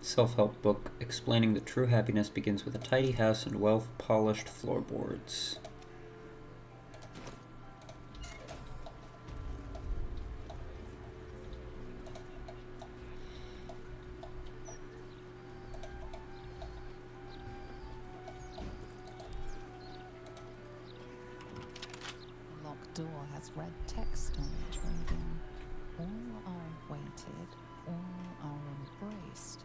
Self-help book explaining that true happiness begins with a tidy house and well-polished floorboards. door has red text on it reading, "All are awaited, all are embraced.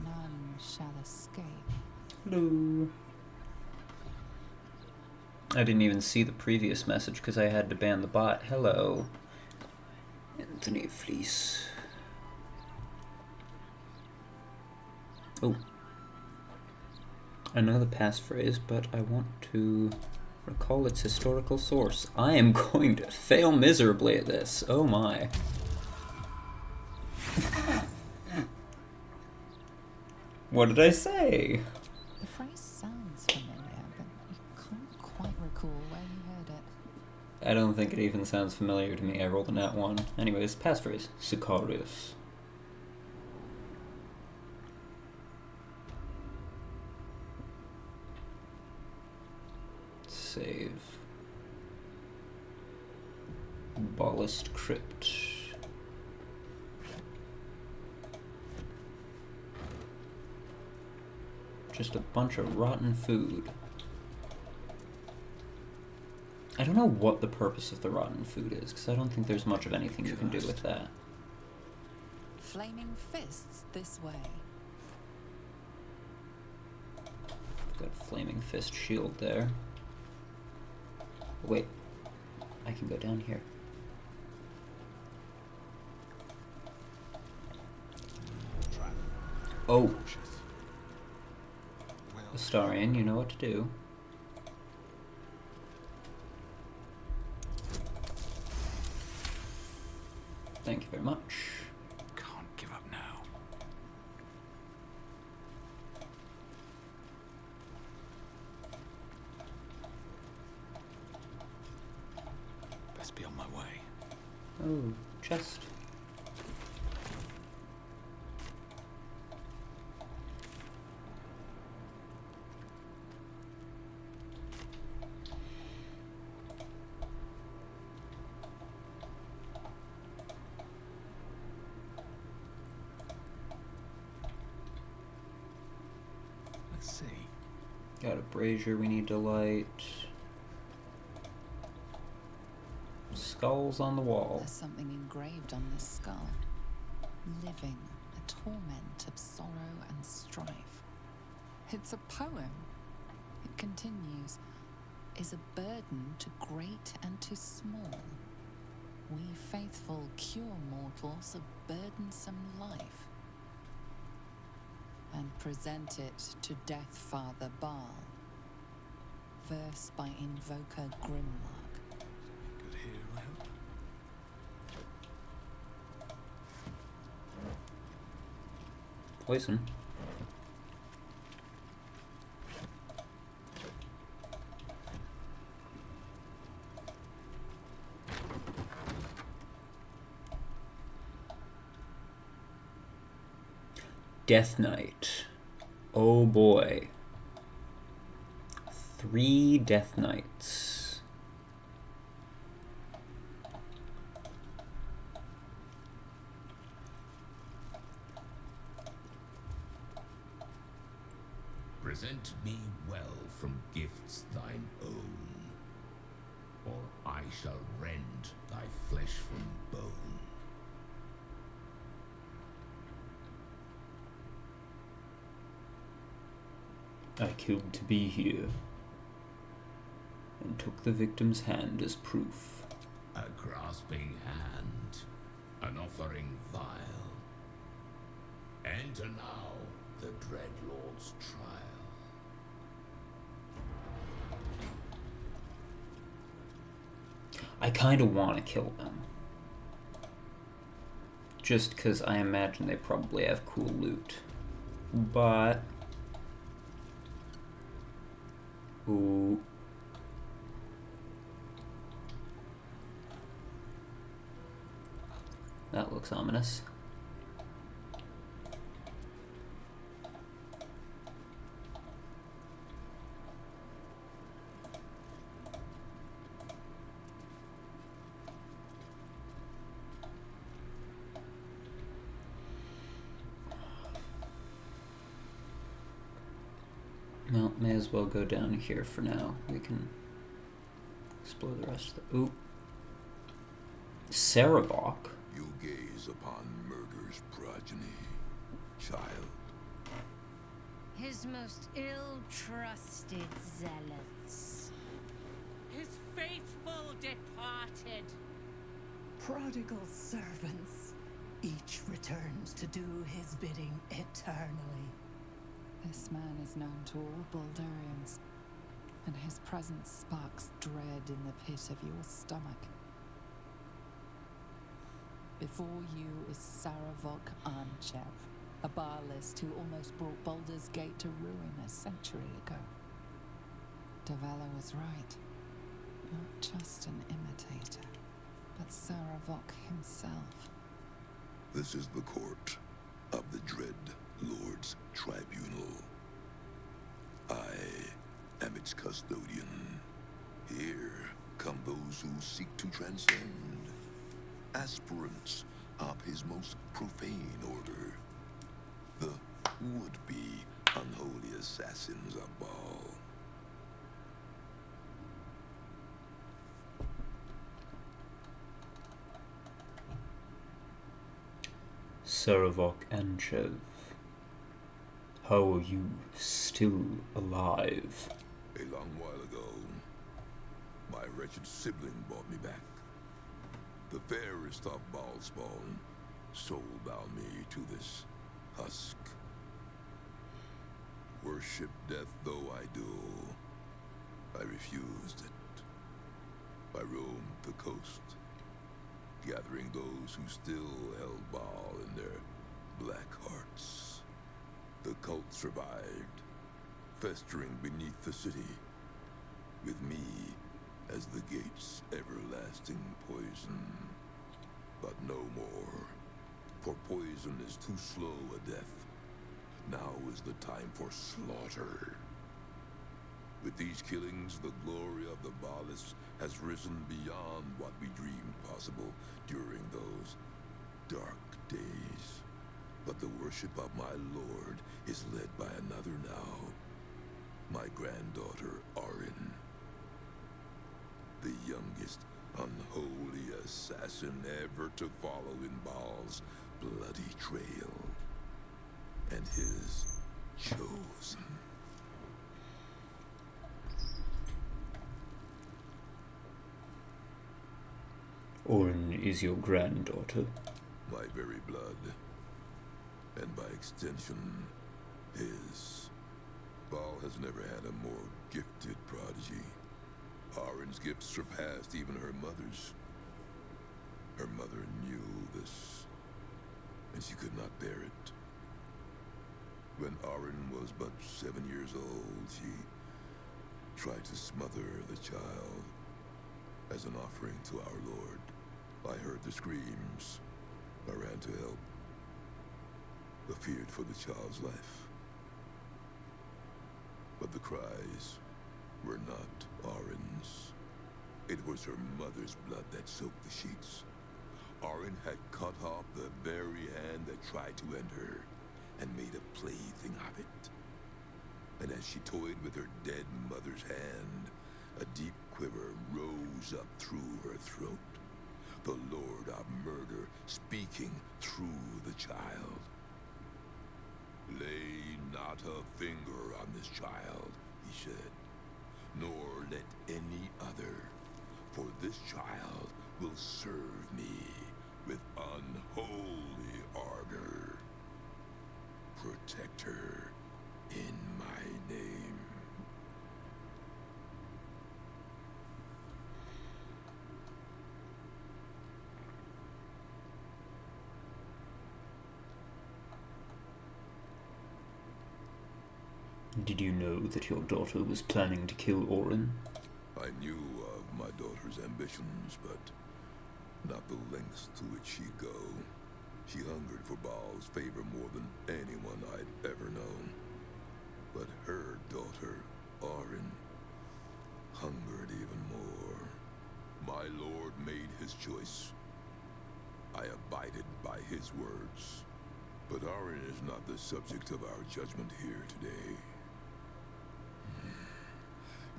None shall escape." Hello. I didn't even see the previous message because I had to ban the bot. Hello. Anthony Fleece. Oh. I know the passphrase, but I want to recall its historical source. I am going to fail miserably at this. Oh my. What did I say? The phrase sounds familiar, but you can't quite recall where you heard it. I don't think it even sounds familiar to me. I rolled a nat 1. Anyways, passphrase. Sicarius. Save. Ballast Crypt. Just a bunch of rotten food. I don't know what the purpose of the rotten food is, because I don't think there's much of anything you can do with that. Flaming fists this way. Got a flaming fist shield there. Wait, I can go down here. Oh. Astarion, you know what to do. Thank you very much. Can't give up now. Best be on my way. Oh, chest. Let's see. Got a brazier we need to light. Skulls on the wall. There's something engraved on this skull. Living, a torment of sorrow and strife. It's a poem. It continues. Is a burden to great and to small. We faithful cure mortals of burdensome life. And present it to Death-Father Baal. Verse by Invoker Grimlark. Good here, I hope. Poison. Death Knight. Oh boy. 3 Death Knights. Present me well from gifts thine own, or I shall rend thy flesh from bone. I killed to be here, and took the victim's hand as proof. A grasping hand, an offering vile. Enter now the dread Lord's trial. I kind of want to kill them. Just because I imagine they probably have cool loot. But... Ooh. That looks ominous. Well, may as well go down here for now. We can explore the rest of the... Ooh. Sarevok? You gaze upon murder's progeny, child. His most ill-trusted zealots. His faithful departed. Prodigal servants. Each returns to do his bidding eternally. This man is known to all Baldurians, and his presence sparks dread in the pit of your stomach. Before you is Sarevok Arnchev, a Baalist who almost brought Baldur's Gate to ruin a century ago. Davella was right. Not just an imitator, but Sarevok himself. This is the court of the Dread Lord's Tribunal. I am its custodian. Here come those who seek to transcend, aspirants of his most profane order, the would-be unholy assassins of Baal. Sarevok Anchev. How are you still alive? A long while ago, my wretched sibling brought me back. The fairest of Baal spawn soul-bound me to this husk. Worship death though I do, I refused it. I roamed the coast, gathering those who still held Baal in their black hearts. The cult survived, festering beneath the city, with me as the gate's everlasting poison. But no more, for poison is too slow a death. Now is the time for slaughter. With these killings, the glory of the Baalists has risen beyond what we dreamed possible during those dark days. But the worship of my Lord is led by another now. My granddaughter, Arin. The youngest unholy assassin ever to follow in Baal's bloody trail. And his chosen. Orin is your granddaughter. My very blood. And by extension, his. Baal has never had a more gifted prodigy. Arin's gifts surpassed even her mother's. Her mother knew this, and she could not bear it. When Arin was but 7 years old, she tried to smother the child as an offering to our Lord. I heard the screams. I ran to help, but feared for the child's life. But the cries were not Arin's. It was her mother's blood that soaked the sheets. Arin had cut off the very hand that tried to end her, and made a plaything of it. And as she toyed with her dead mother's hand, a deep quiver rose up through her throat. The Lord of Murder speaking through the child. Lay not a finger on this child, he said, nor let any other, for this child will serve me with unholy ardor. Protect her in my name. Did you know that your daughter was planning to kill Orin? I knew of my daughter's ambitions, but not the lengths to which she'd go. She hungered for Baal's favor more than anyone I'd ever known. But her daughter, Arin, hungered even more. My Lord made his choice. I abided by his words. But Arin is not the subject of our judgment here today.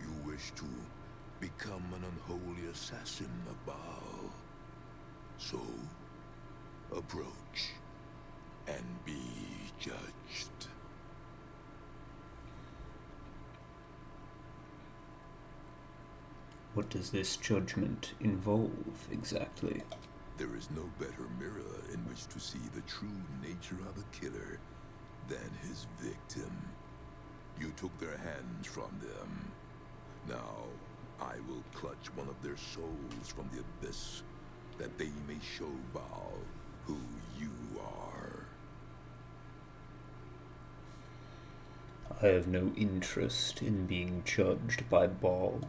You wish to become an unholy assassin of Baal. So, approach and be judged. What does this judgment involve, exactly? There is no better mirror in which to see the true nature of a killer than his victim. You took their hands from them. Now, I will clutch one of their souls from the abyss, that they may show Baal who you are. I have no interest in being judged by Baal.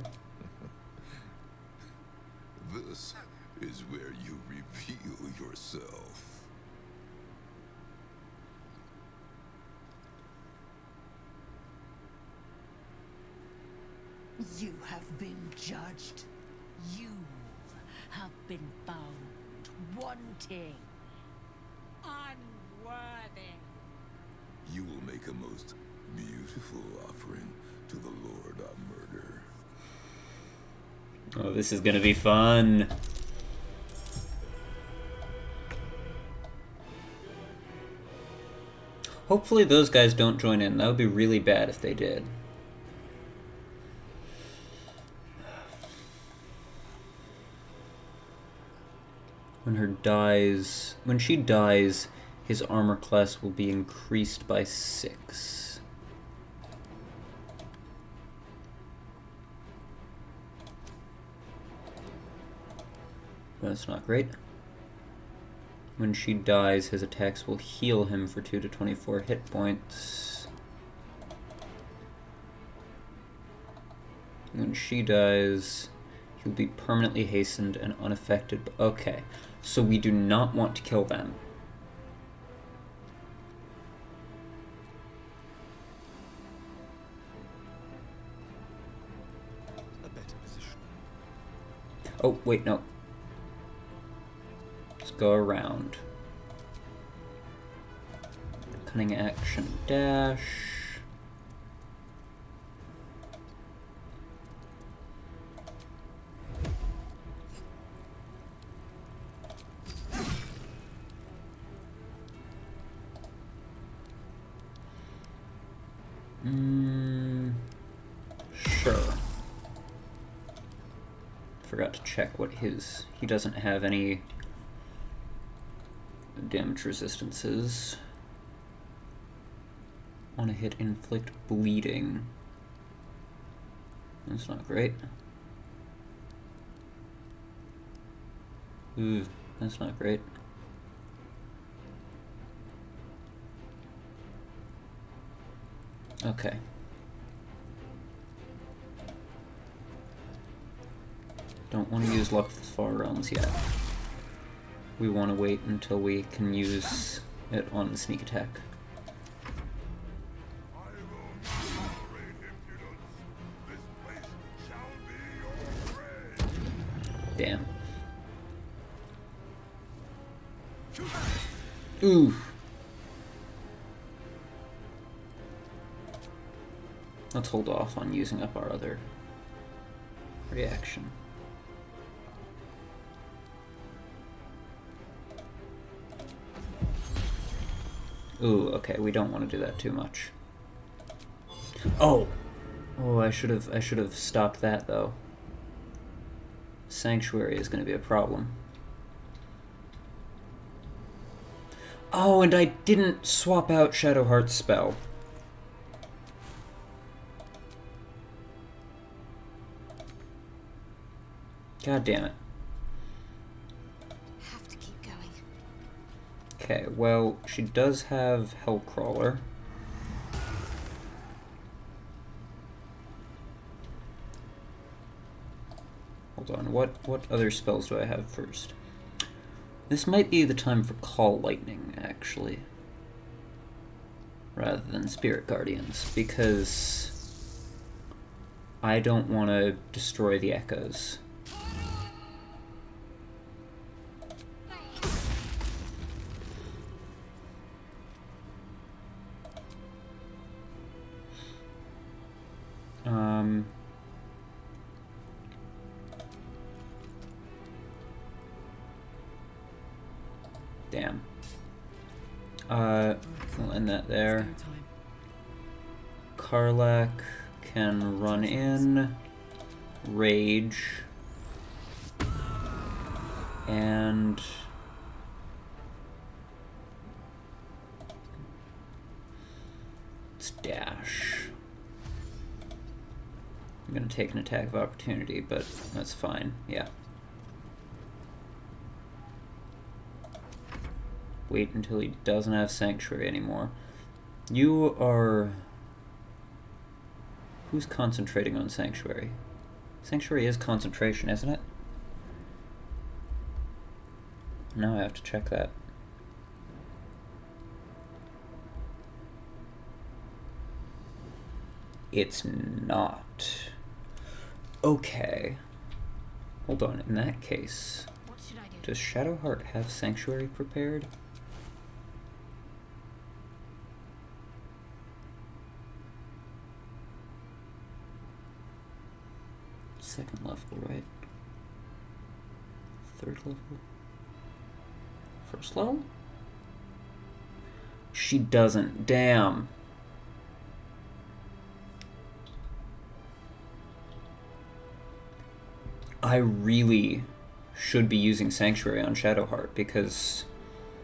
This is where you reveal yourself. You have been judged. You have been found wanting, unworthy. You will make a most beautiful offering to the Lord of Murder. Oh, this is gonna be fun. Hopefully those guys don't join in. That would be really bad if they did. When she dies, his armor class will be increased by 6. That's not great. When she dies, his attacks will heal him for 2 to 24 hit points. When she dies, he'll be permanently hastened and unaffected. Okay, so we do not want to kill them. A better position. Oh, wait, no. Let's go around. Cunning action dash. Sure. Forgot to check what his... He doesn't have any damage resistances. On a hit, inflict bleeding. That's not great. Ooh, that's not great. Okay. Don't want to use Luck of the Far Realms yet. We want to wait until we can use it on the sneak attack. Damn. Ooh. Let's hold off on using up our other reaction. Ooh, okay, we don't want to do that too much. Oh! Oh, I should have stopped that though. Sanctuary is going to be a problem. Oh, and I didn't swap out Shadowheart's spell. God damn it. Have to keep going. Okay, well, she does have Hellcrawler. Hold on, what other spells do I have first? This might be the time for Call Lightning, actually. Rather than Spirit Guardians, because I don't want to destroy the echoes. Damn. We'll end that there. Karlak can run in, rage, and let's dash. I'm gonna take an attack of opportunity, but that's fine, yeah. Wait until he doesn't have Sanctuary anymore. You are... Who's concentrating on Sanctuary? Sanctuary is concentration, isn't it? Now I have to check that. It's not. Okay. Hold on, in that case, What should I do? does Shadowheart have Sanctuary prepared? Second level, right? Third level? First level? She doesn't. Damn. I really should be using Sanctuary on Shadowheart because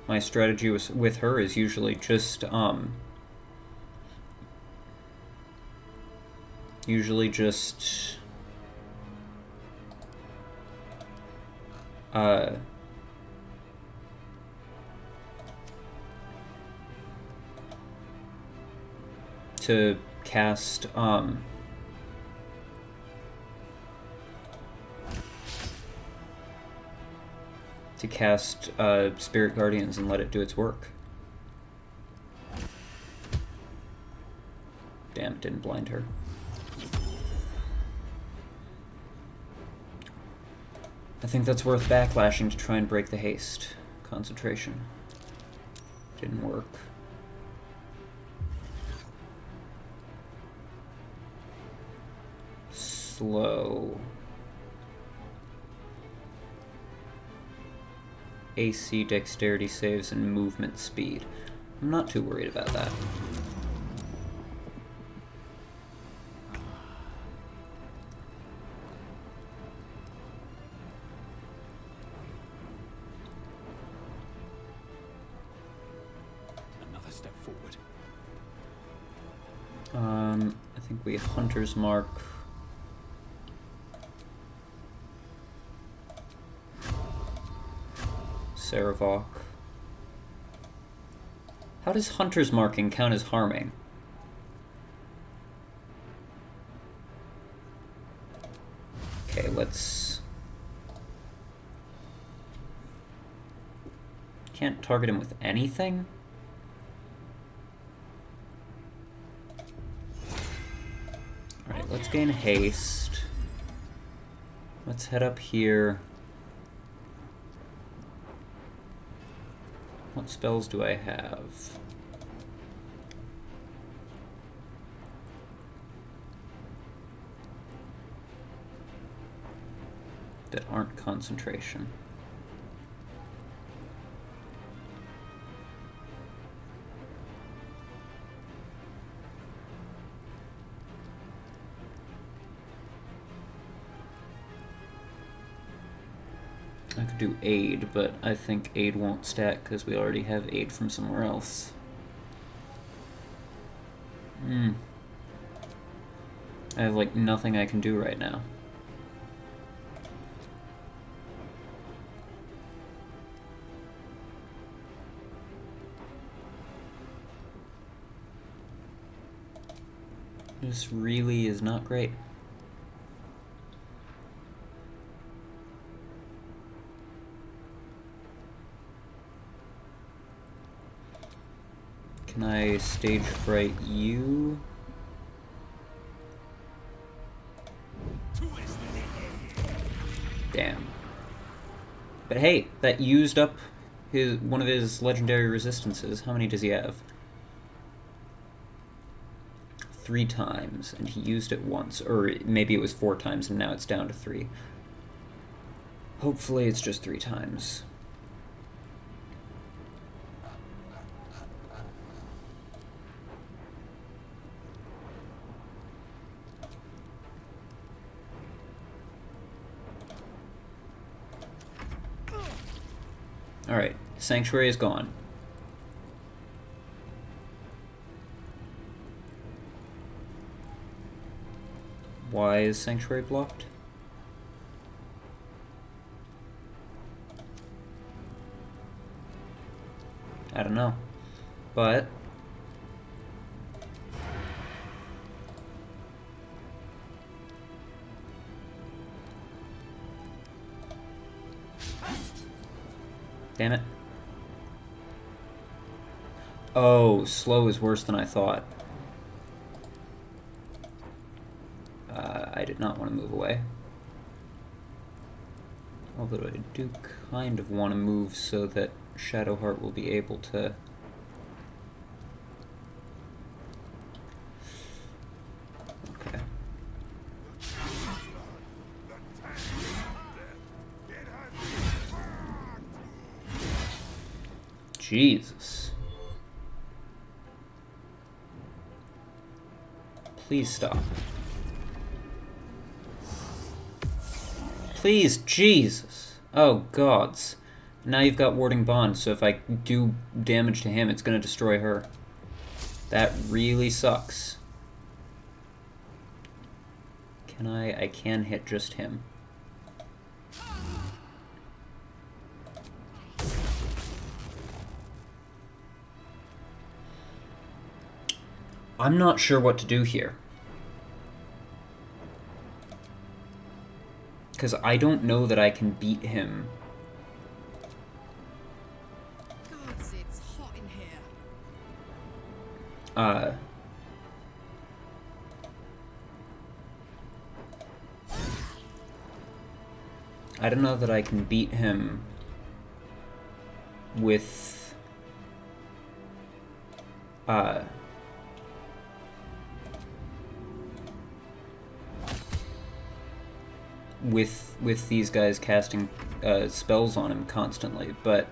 my strategy with her is usually just to cast Spirit Guardians and let it do its work. Damn, it didn't blind her. I think that's worth backlashing to try and break the haste. Concentration. Didn't work. Slow. AC, dexterity saves, and movement speed. I'm not too worried about that. Another step forward. I think we Hunter's Mark. Sarevok. How does Hunter's Marking count as harming? Okay, let's... Can't target him with anything? Alright, let's gain haste. Let's head up here. What spells do I have? That aren't concentration. I could do aid, but I think aid won't stack because we already have aid from somewhere else. I have like nothing I can do right now. This really is not great. Can I stage fright you? Damn. But hey, that used up one of his legendary resistances. How many does he have? 3 times, and he used it once. Or maybe it was 4 times, and now it's down to 3. Hopefully it's just 3 times. Sanctuary is gone. Why is Sanctuary blocked? I don't know. But damn it. Oh, slow is worse than I thought. I did not want to move away. Although I do kind of want to move so that Shadowheart will be able to... Okay. Jesus. Please stop. Please, Jesus. Oh, gods. Now you've got Warding Bond, so if I do damage to him, it's going to destroy her. That really sucks. Can I? I can hit just him. I'm not sure what to do here. Because I don't know that I can beat him. Gods, it's hot in here. I don't know that I can beat him with with these guys casting spells on him constantly, but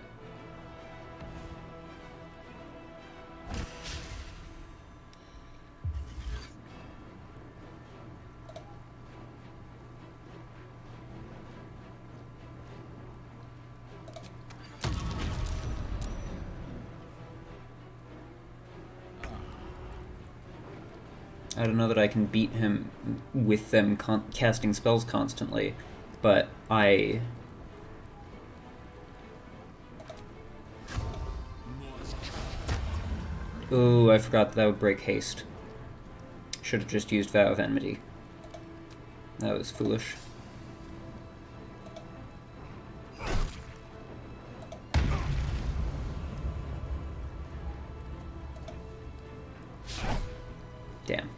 I don't know that I can beat him with them casting spells constantly, but I... Ooh, I forgot that would break haste. Should have just used Vow of Enmity. That was foolish. Damn.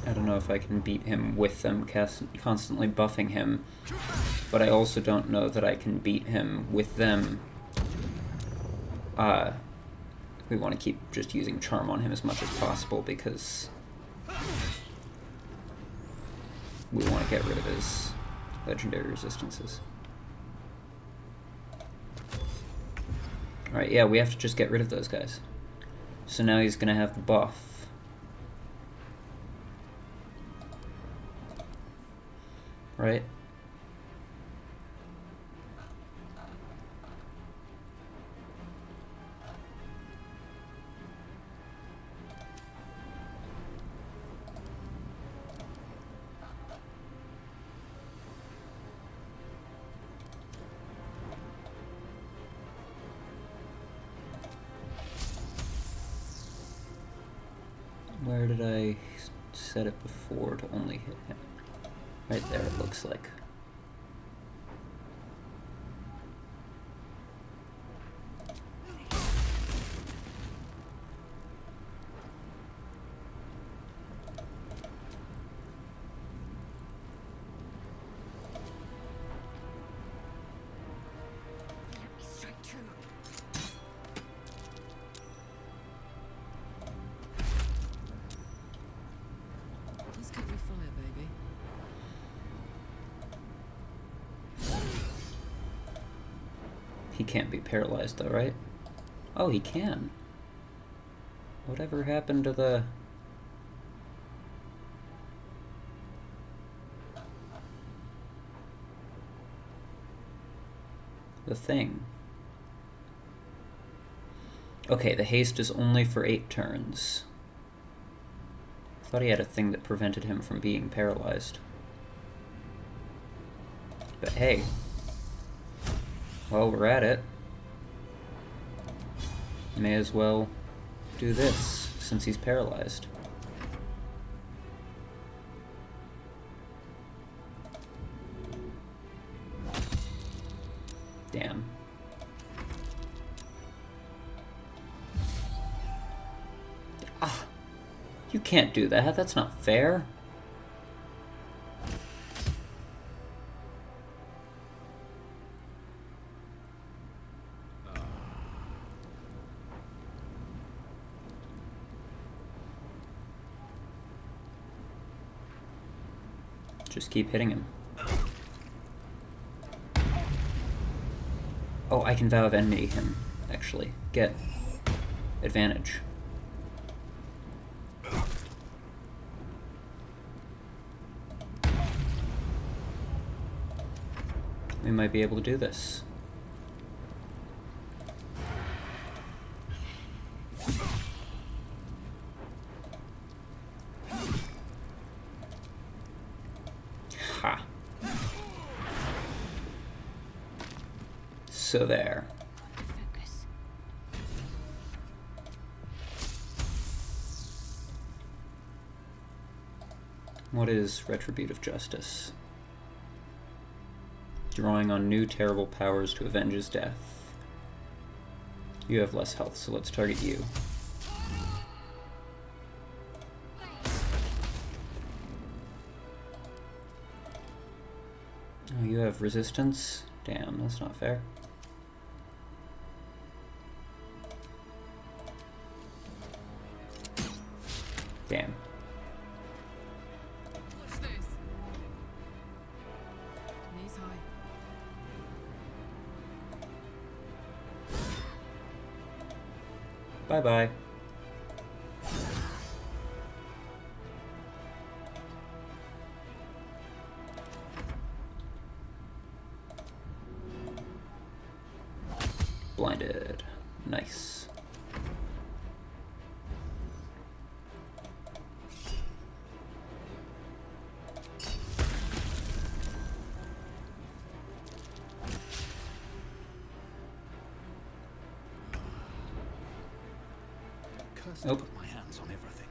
I don't know if I can beat him with them constantly buffing him, but I also don't know that I can beat him with them. We want to keep just using Charm on him as much as possible because we want to get rid of his legendary resistances. Alright, yeah, we have to just get rid of those guys. So now he's going to have the buff. Right? Where did I set it before to only hit him? Right there, it looks like. He can't be paralyzed though, right? Oh, he can. Whatever happened to the... thing? Okay, the haste is only for 8 turns. I thought he had a thing that prevented him from being paralyzed. But hey. While we're at it, may as well do this, since he's paralyzed. Damn. Ah! You can't do that, that's not fair. Just keep hitting him. Oh, I can Vow of Enmity him, actually. Get advantage. We might be able to do this. Ha. So there. Focus. What is Retributive Justice? Drawing on new terrible powers to avenge his death. You have less health, so let's target you. Oh, you have resistance? Damn, that's not fair. Damn. Watch this. Knees high. Bye-bye. Blinded. Nice. Oh. Put my hands on everything.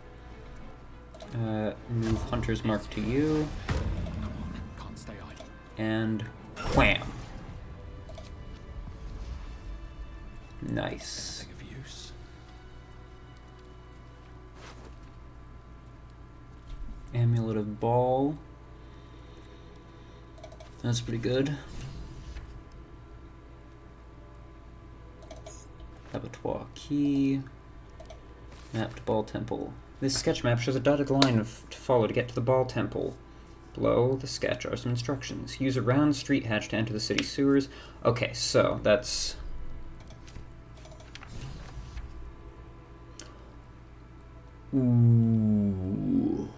Move Hunter's Mark to you. Come on, can't stay idle. And wham. Nice. Anything of use? Amulet of Ball. That's pretty good. Abattoir Key. Mapped Ball Temple. This sketch map shows a dotted line to follow to get to the Ball Temple. Below the sketch are some instructions. Use a round street hatch to enter the city sewers. Okay, so that's... Ooh.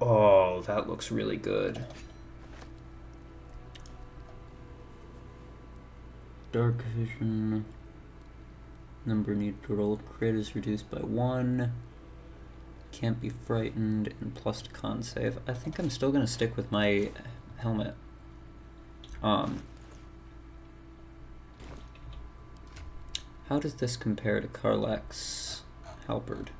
Oh, that looks really good. Dark vision. Number needed to roll crit is reduced by 1. Can't be frightened, and plus to con save. I think I'm still gonna stick with my helmet. How does this compare to Karlach's halberd?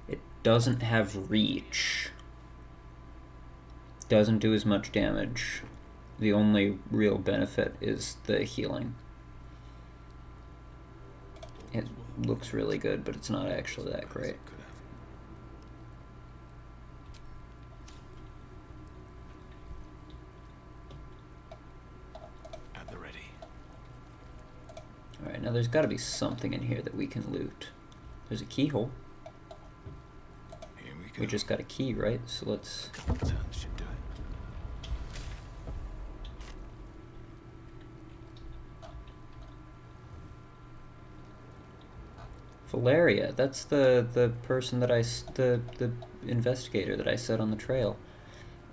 It doesn't have reach. Doesn't do as much damage. The only real benefit is the healing. It looks really good, but it's not actually that great. At the ready. Alright, now there's got to be something in here that we can loot. There's a keyhole. Here we go. We just got a key, right? So let's... A couple of turns should do it. Valeria, that's the person that the investigator that I set on the trail.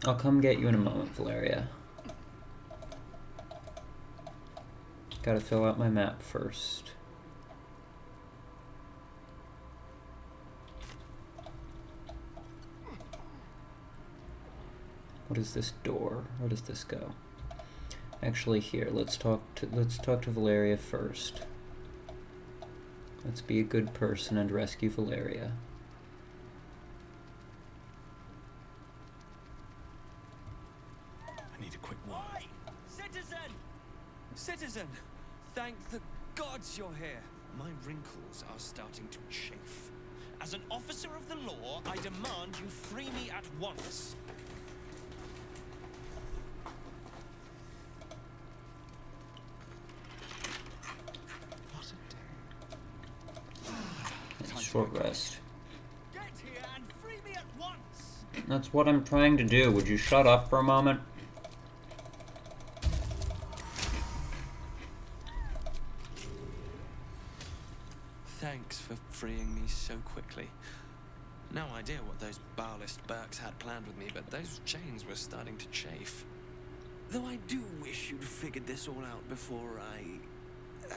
I'll come get you in a moment, Valeria. Gotta fill out my map first. What is this door? Where does this go? Actually, here, let's talk to Valeria first. Let's be a good person and rescue Valeria. I need a quick word. Oi! Citizen! Citizen! Thank the gods you're here. My wrinkles are starting to chafe. As an officer of the law, I demand you free me at once. Short rest. Get here and free me at once. That's what I'm trying to do. Would you shut up for a moment? Thanks for freeing me so quickly. No idea what those Balist Burks had planned with me, but those chains were starting to chafe. Though I do wish you'd figured this all out before I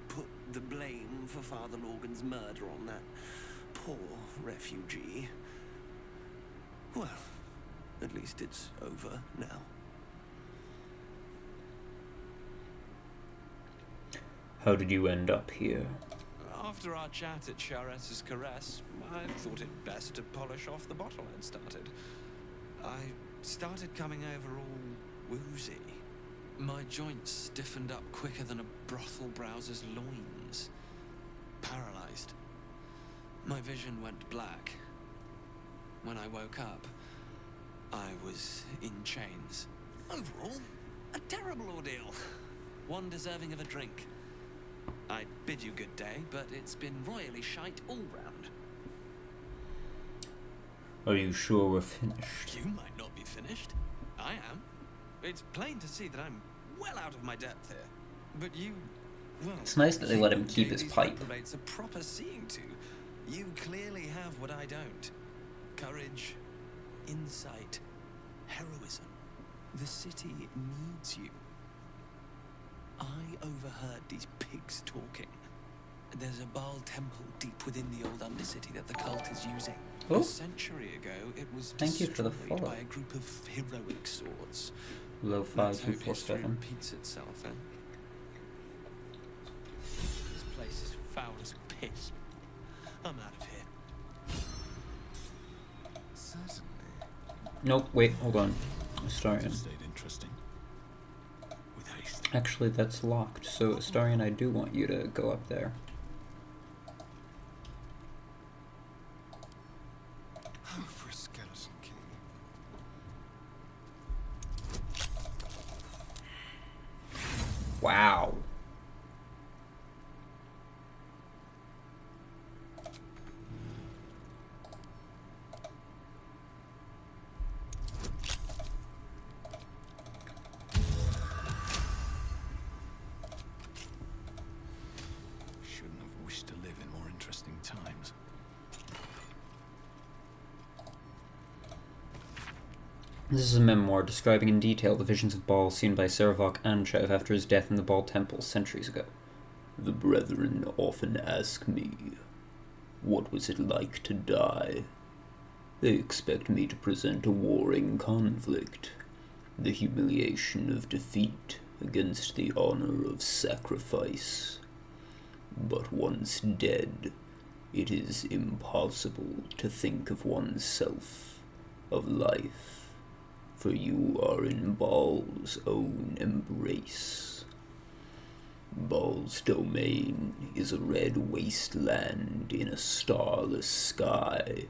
put the blame for Father Lorgan's murder on that poor refugee. Well, at least it's over now. How did you end up here? After our chat at Charessa's Caress, I thought it best to polish off the bottle I'd started. I started coming over all woozy. My joints stiffened up quicker than a brothel browser's loins. Paralyzed. My vision went black. When I woke up, I was in chains. Overall, a terrible ordeal. One deserving of a drink. I bid you good day, but it's been royally shite all round. Are you sure we're finished? You might not be finished. I am. It's plain to see that I'm well out of my depth here. But you, well... It's nice that they let him keep his pipe. It's a proper seeing to. You clearly have what I don't. Courage, insight, heroism. The city needs you. I overheard these pigs talking. There's a Baal temple deep within the old Undercity that the cult is using. Oh. A century ago, it was Thank you for the destroyed follow. by a group of heroic swords. Lo-fi Let's hope history 247. repeats itself, eh? This place is foul as piss. I'm out of here. Certainly. Nope, wait, hold on. Astarion. Stayed interesting. With haste. Actually, that's locked, so Astarion, I do want you to go up there. Oh, for a skeleton king. Wow. Shouldn't have wished to live in more interesting times. This is a memoir describing in detail the visions of Baal seen by Sarevok Anchev after his death in the Baal temple centuries ago. The brethren often ask me, what was it like to die? They expect me to present a warring conflict, the humiliation of defeat against the honor of sacrifice. But once dead, it is impossible to think of oneself, of life. For you are in Baal's own embrace. Baal's domain is a red wasteland in a starless sky,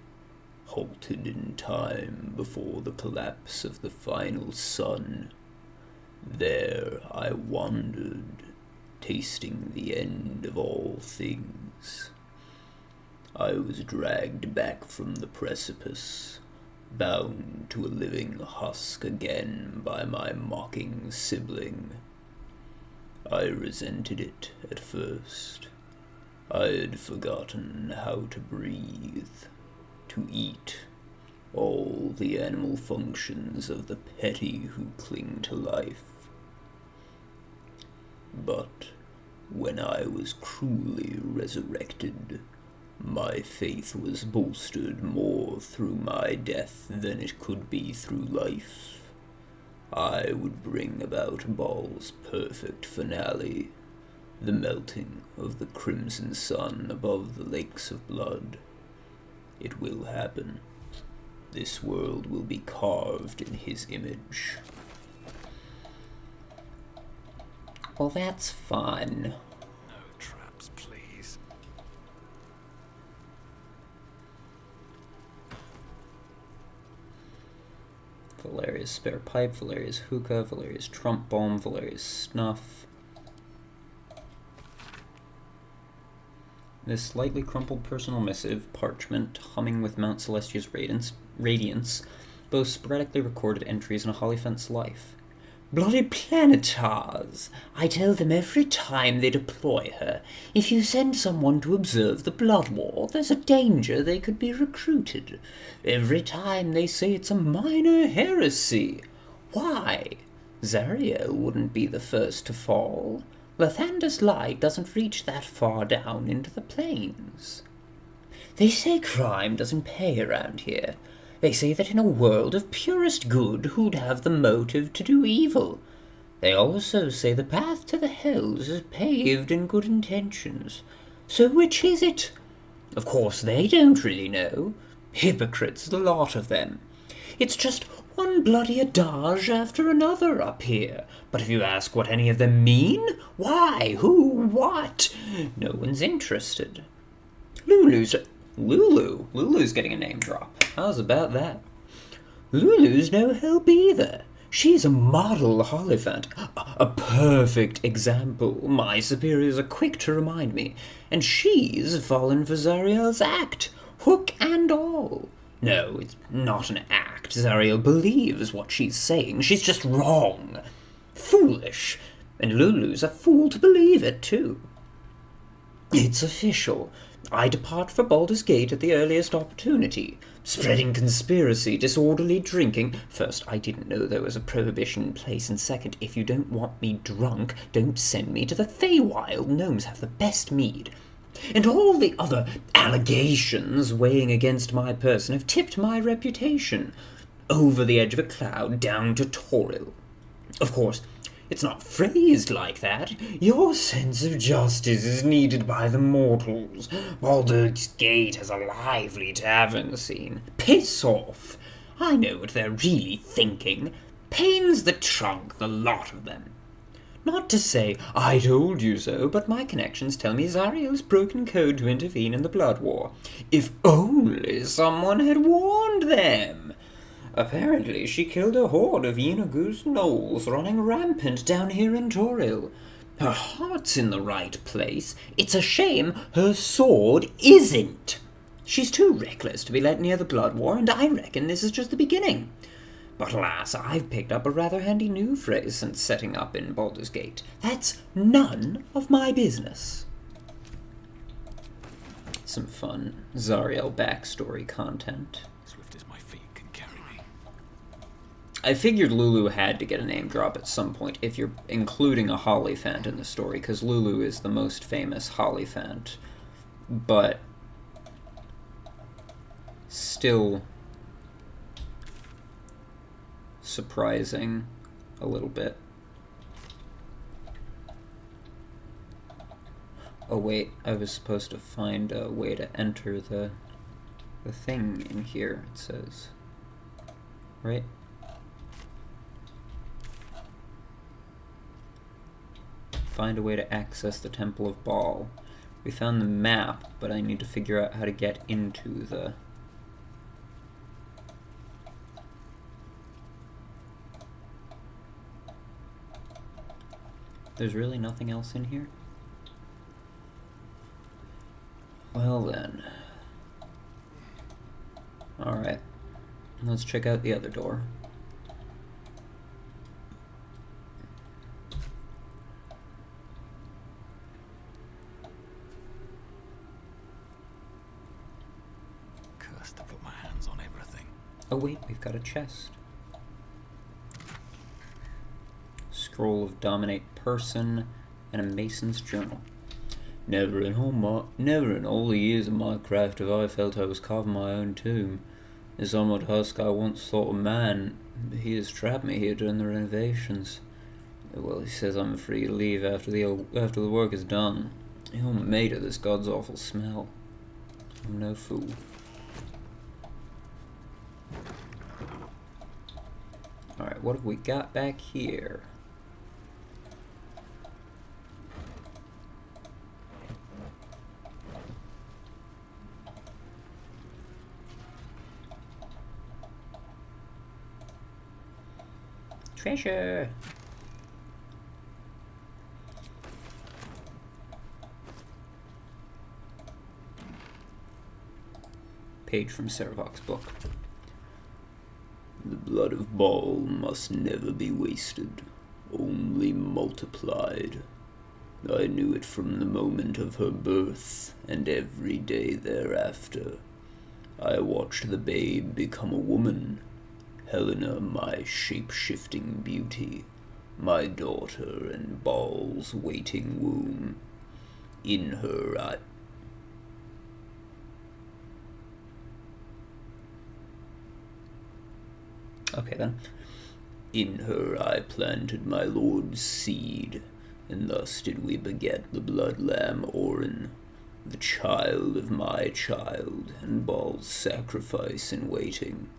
halted in time before the collapse of the final sun. There I wandered, tasting the end of all things. I was dragged back from the precipice, bound to a living husk again by my mocking sibling. I resented it at first, I'd forgotten how to breathe, to eat, all the animal functions of the petty who cling to life. But when I was cruelly resurrected, my faith was bolstered more through my death than it could be through life. I would bring about Baal's perfect finale, the melting of the crimson sun above the lakes of blood. It will happen. This world will be carved in his image. Well, that's fun. No traps, please. Valeria's spare pipe, Valeria's hookah, Valeria's trump bomb, Valeria's snuff. This slightly crumpled personal missive, parchment, humming with Mount Celestia's radiance, boasts sporadically recorded entries in a Hollyphant's life. Bloody planetars! I tell them every time they deploy her, if you send someone to observe the Blood War, there's a danger they could be recruited. Every time they say it's a minor heresy. Why? Zariel wouldn't be the first to fall. Lathander's light doesn't reach that far down into the plains. They say crime doesn't pay around here. They say that in a world of purest good, who'd have the motive to do evil? They also say the path to the hells is paved in good intentions. So which is it? Of course they don't really know. Hypocrites, the lot of them. It's just one bloody adage after another up here. But if you ask what any of them mean, why, who, what, no one's interested. Lulu's getting a name drop. How's about that? Lulu's no help either. She's a model Hollyphant, a perfect example. My superiors are quick to remind me. And she's fallen for Zariel's act, hook and all. No, it's not an act. Zariel believes what she's saying. She's just wrong. Foolish. And Lulu's a fool to believe it, too. It's official. I depart for Baldur's Gate at the earliest opportunity. Spreading conspiracy, disorderly drinking. First, I didn't know there was a prohibition in place, and second, if you don't want me drunk, don't send me to the Feywild. Gnomes have the best mead. And all the other allegations weighing against my person have tipped my reputation. Over the edge of a cloud, down to Toril. Of course, it's not phrased like that. Your sense of justice is needed by the mortals. Baldur's Gate has a lively tavern scene. Piss off. I know what they're really thinking. Pains the trunk, the lot of them. Not to say, I told you so, but my connections tell me Zariel's broken code to intervene in the Blood War. If only someone had warned them! Apparently she killed a horde of Yeenagoose gnolls running rampant down here in Toril. Her heart's in the right place. It's a shame her sword isn't. She's too reckless to be let near the Blood War, and I reckon this is just the beginning. But alas, I've picked up a rather handy new phrase since setting up in Baldur's Gate. That's none of my business. Some fun Zariel backstory content. Swift as my feet can carry me. I figured Lulu had to get a name drop at some point if you're including a Hollyphant in the story, because Lulu is the most famous Hollyphant. But still surprising a little bit. Oh wait, I was supposed to find a way to enter the thing in here, it says. Right? Find a way to access the Temple of Baal. We found the map, but I need to figure out how to get into the... There's really nothing else in here? Well then. Alright. Let's check out the other door. got my hands on everything. Oh wait, we've got a chest. Scroll of Dominate Person and a Mason's Journal. Never in all the years of my craft have I felt I was carving my own tomb. This armored husk I once thought a man, but he has trapped me here during the renovations. Well, he says I'm free to leave after the work is done. He only made of this god's awful smell. I'm no fool. Alright, what have we got back here? Treasure! Page from Sarevok's book. The blood of Baal must never be wasted, only multiplied. I knew it from the moment of her birth, and every day thereafter. I watched the babe become a woman, Helena, my shape-shifting beauty, my daughter and Baal's waiting womb. In her I... Okay then. In her I planted my lord's seed, and thus did we beget the blood lamb Orin, the child of my child, and Baal's sacrifice in waiting.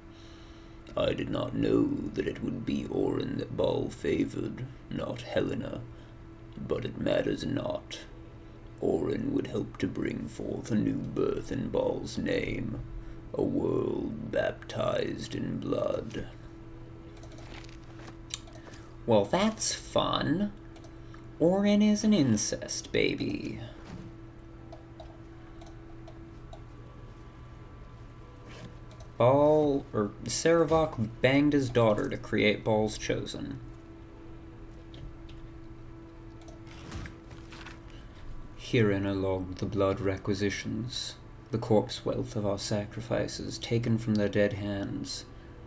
I did not know that it would be Orin that Baal favored, not Helena, but it matters not. Orin would help to bring forth a new birth in Baal's name, a world baptized in blood. Well, that's fun. Orin is an incest baby. Sarevok banged his daughter to create Baal's chosen. Herein are logged the blood requisitions, the corpse wealth of our sacrifices taken from their dead hands.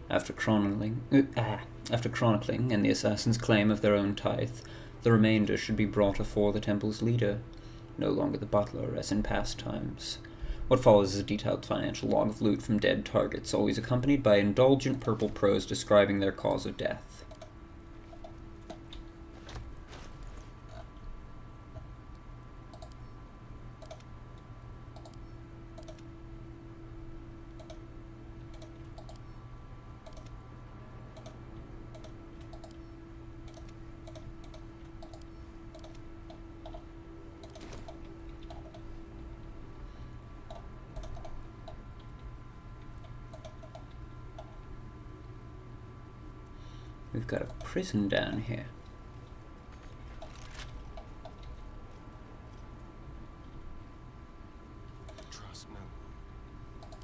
After chronicling and the assassin's claim of their own tithe, the remainder should be brought afore the temple's leader, no longer the butler as in past times. What follows is a detailed financial log of loot from dead targets, always accompanied by indulgent purple prose describing their cause of death. We've got a prison down here. Trust no one.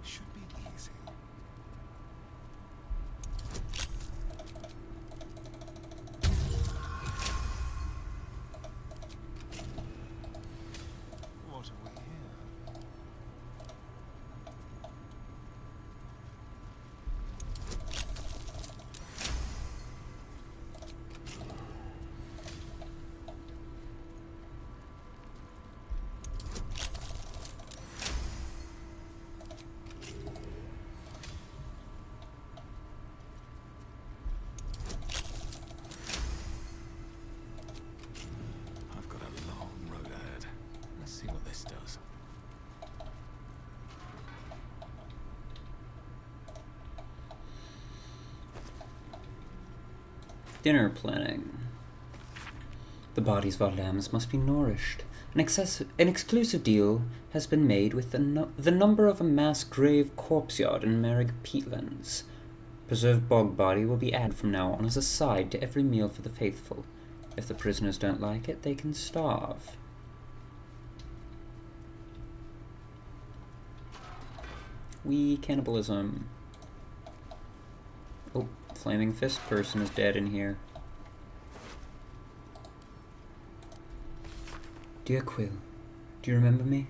Should be easy. What are we here? Dinner planning. The bodies of our lambs must be nourished. An exclusive deal has been made with the number of a mass grave corpse yard in Merrig Peatlands. Preserved bog body will be added from now on as a side to every meal for the faithful. If the prisoners don't like it, they can starve. Cannibalism. Oh, Flaming Fist person is dead in here. Dear Quill, do you remember me?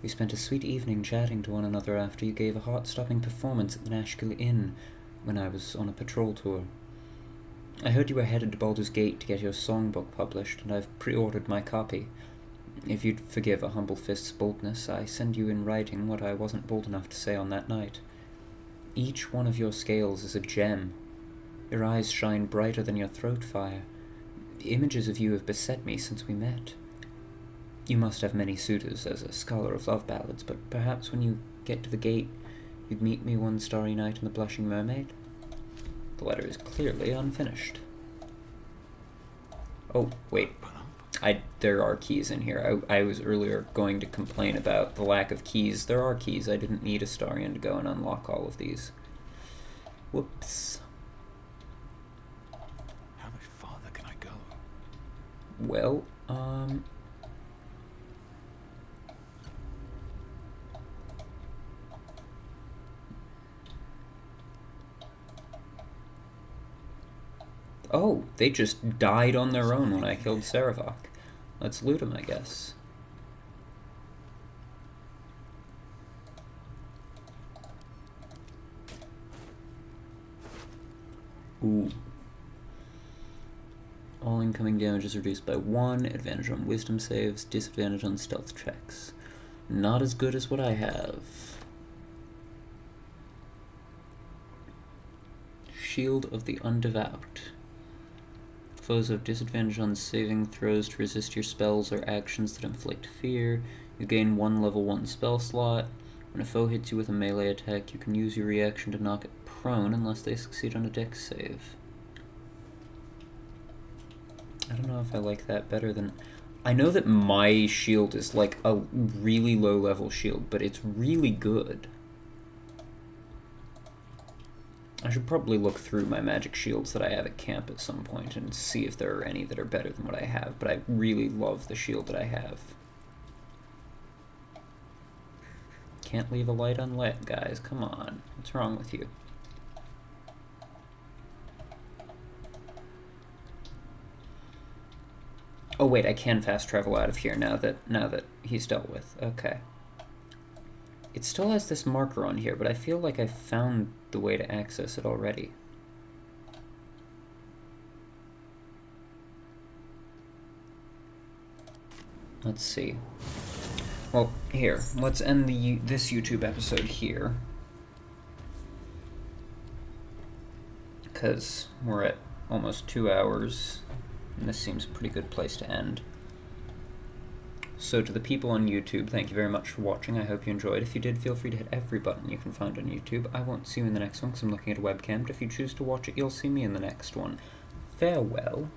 We spent a sweet evening chatting to one another after you gave a heart-stopping performance at the Nashville Inn when I was on a patrol tour. I heard you were headed to Baldur's Gate to get your songbook published, and I've pre-ordered my copy. If you'd forgive a humble fist's boldness, I send you in writing what I wasn't bold enough to say on that night. Each one of your scales is a gem. Your eyes shine brighter than your throat fire. Images of you have beset me since we met. You must have many suitors as a scholar of love ballads, but perhaps when you get to the gate, you'd meet me one starry night in the Blushing Mermaid? The letter is clearly unfinished. Oh, wait. There are keys in here. I was earlier going to complain about the lack of keys. There are keys. I didn't need Astarion to go and unlock all of these. Whoops. How much farther can I go? Well, oh, they just died on their own when I killed Sarevok. Let's loot them, I guess. Ooh. All incoming damage is reduced by 1, advantage on wisdom saves, disadvantage on stealth checks. Not as good as what I have. Shield of the Undevout. Foes have disadvantage on saving throws to resist your spells or actions that inflict fear. You gain 1 level 1 spell slot. When a foe hits you with a melee attack, you can use your reaction to knock it prone unless they succeed on a dex save. I don't know if I like that better than... I know that my shield is like a really low level shield, but it's really good. I should probably look through my magic shields that I have at camp at some point and see if there are any that are better than what I have, but I really love the shield that I have. Can't leave a light unlit, guys. Come on. What's wrong with you? Oh wait, I can fast travel out of here now that he's dealt with. Okay. It still has this marker on here, but I feel like I found the way to access it already. Let's see. Well, here, let's end this YouTube episode here. Because we're at almost 2 hours, and this seems a pretty good place to end. So to the people on YouTube, thank you very much for watching. I hope you enjoyed. If you did, feel free to hit every button you can find on YouTube. I won't see you in the next one because I'm looking at a webcam, but if you choose to watch it, you'll see me in the next one. Farewell.